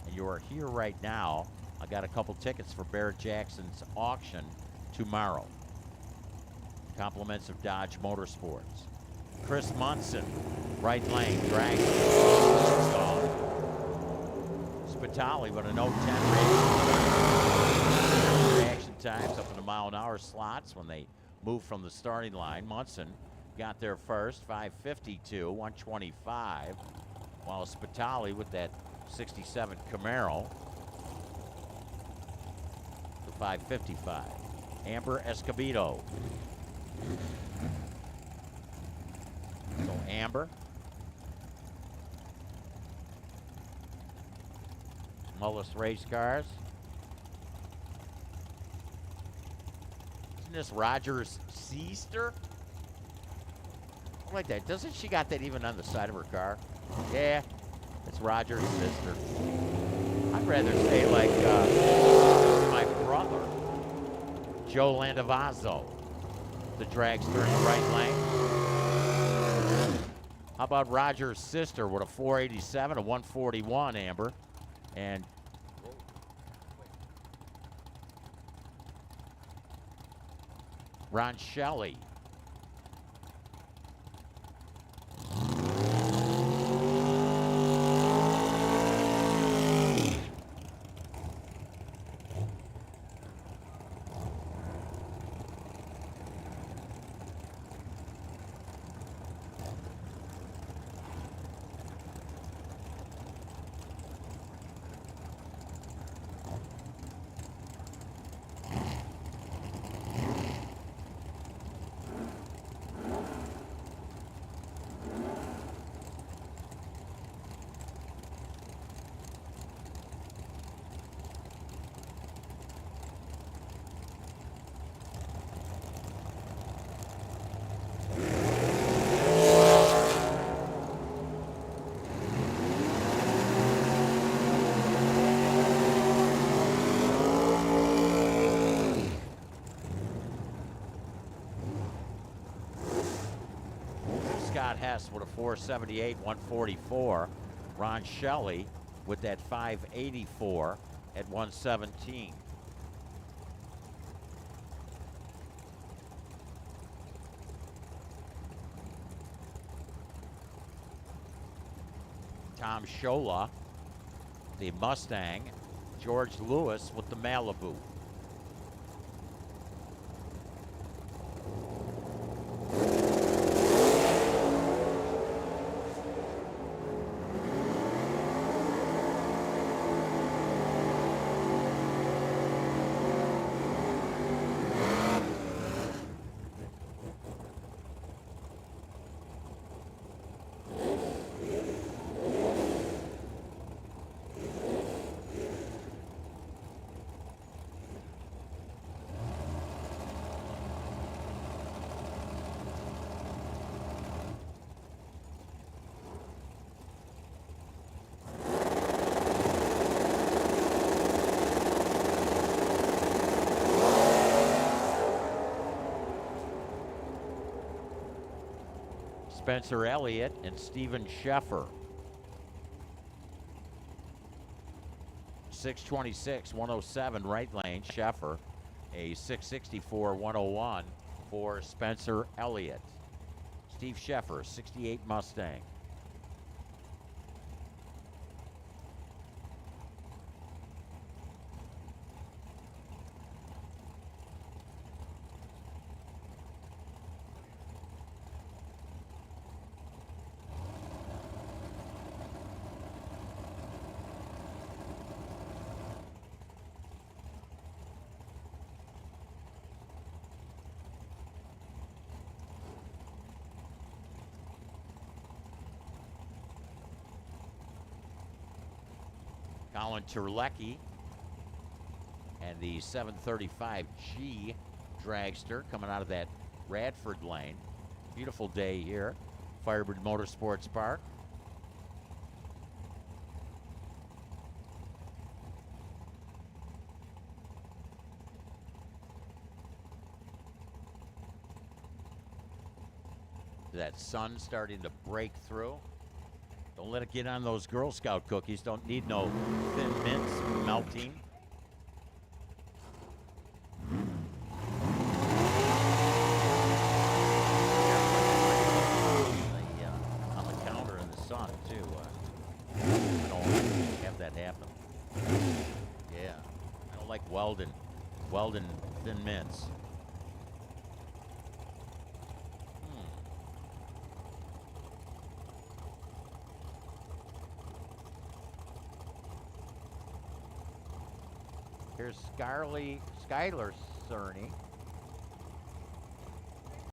and you are here right now, I got a couple tickets for Barrett-Jackson's auction tomorrow. Compliments of Dodge Motorsports. Chris Munson, right lane, Dragster. Spitali with an 010 reaction times up in the mile an hour slots when they move from the starting line. Munson got there first, 552, 125, while Spitali with that 67 Camaro, the 555. Amber Escobedo. So Amber. Mullis Race Cars. Isn't this Roger's sister? I like that. Doesn't she got that even on the side of her car? Yeah, it's Roger's sister. I'd rather say like my brother, Joe Landavazzo, the dragster in the right lane. How about Roger's sister with a 487, a 141, Amber? And Ron Shelley. Hess with a 478, 144. Ron Shelley with that 584 at 117. Tom Schola, the Mustang. George Lewis with the Malibu. Spencer Elliott and Steven Sheffer. 626, 107 right lane, Sheffer. A 664, 101 for Spencer Elliott. Steve Sheffer, 68 Mustang. Colin Terlecki and the 735G Dragster coming out of that Radford lane. Beautiful day here, Firebird Motorsports Park. That sun starting to break through. Don't let it get on those Girl Scout cookies. Don't need no thin mints melting. On the counter in the sun, too. I don't have that happen. Yeah. I don't like Weldon thin mints. Here's Skylar Cerny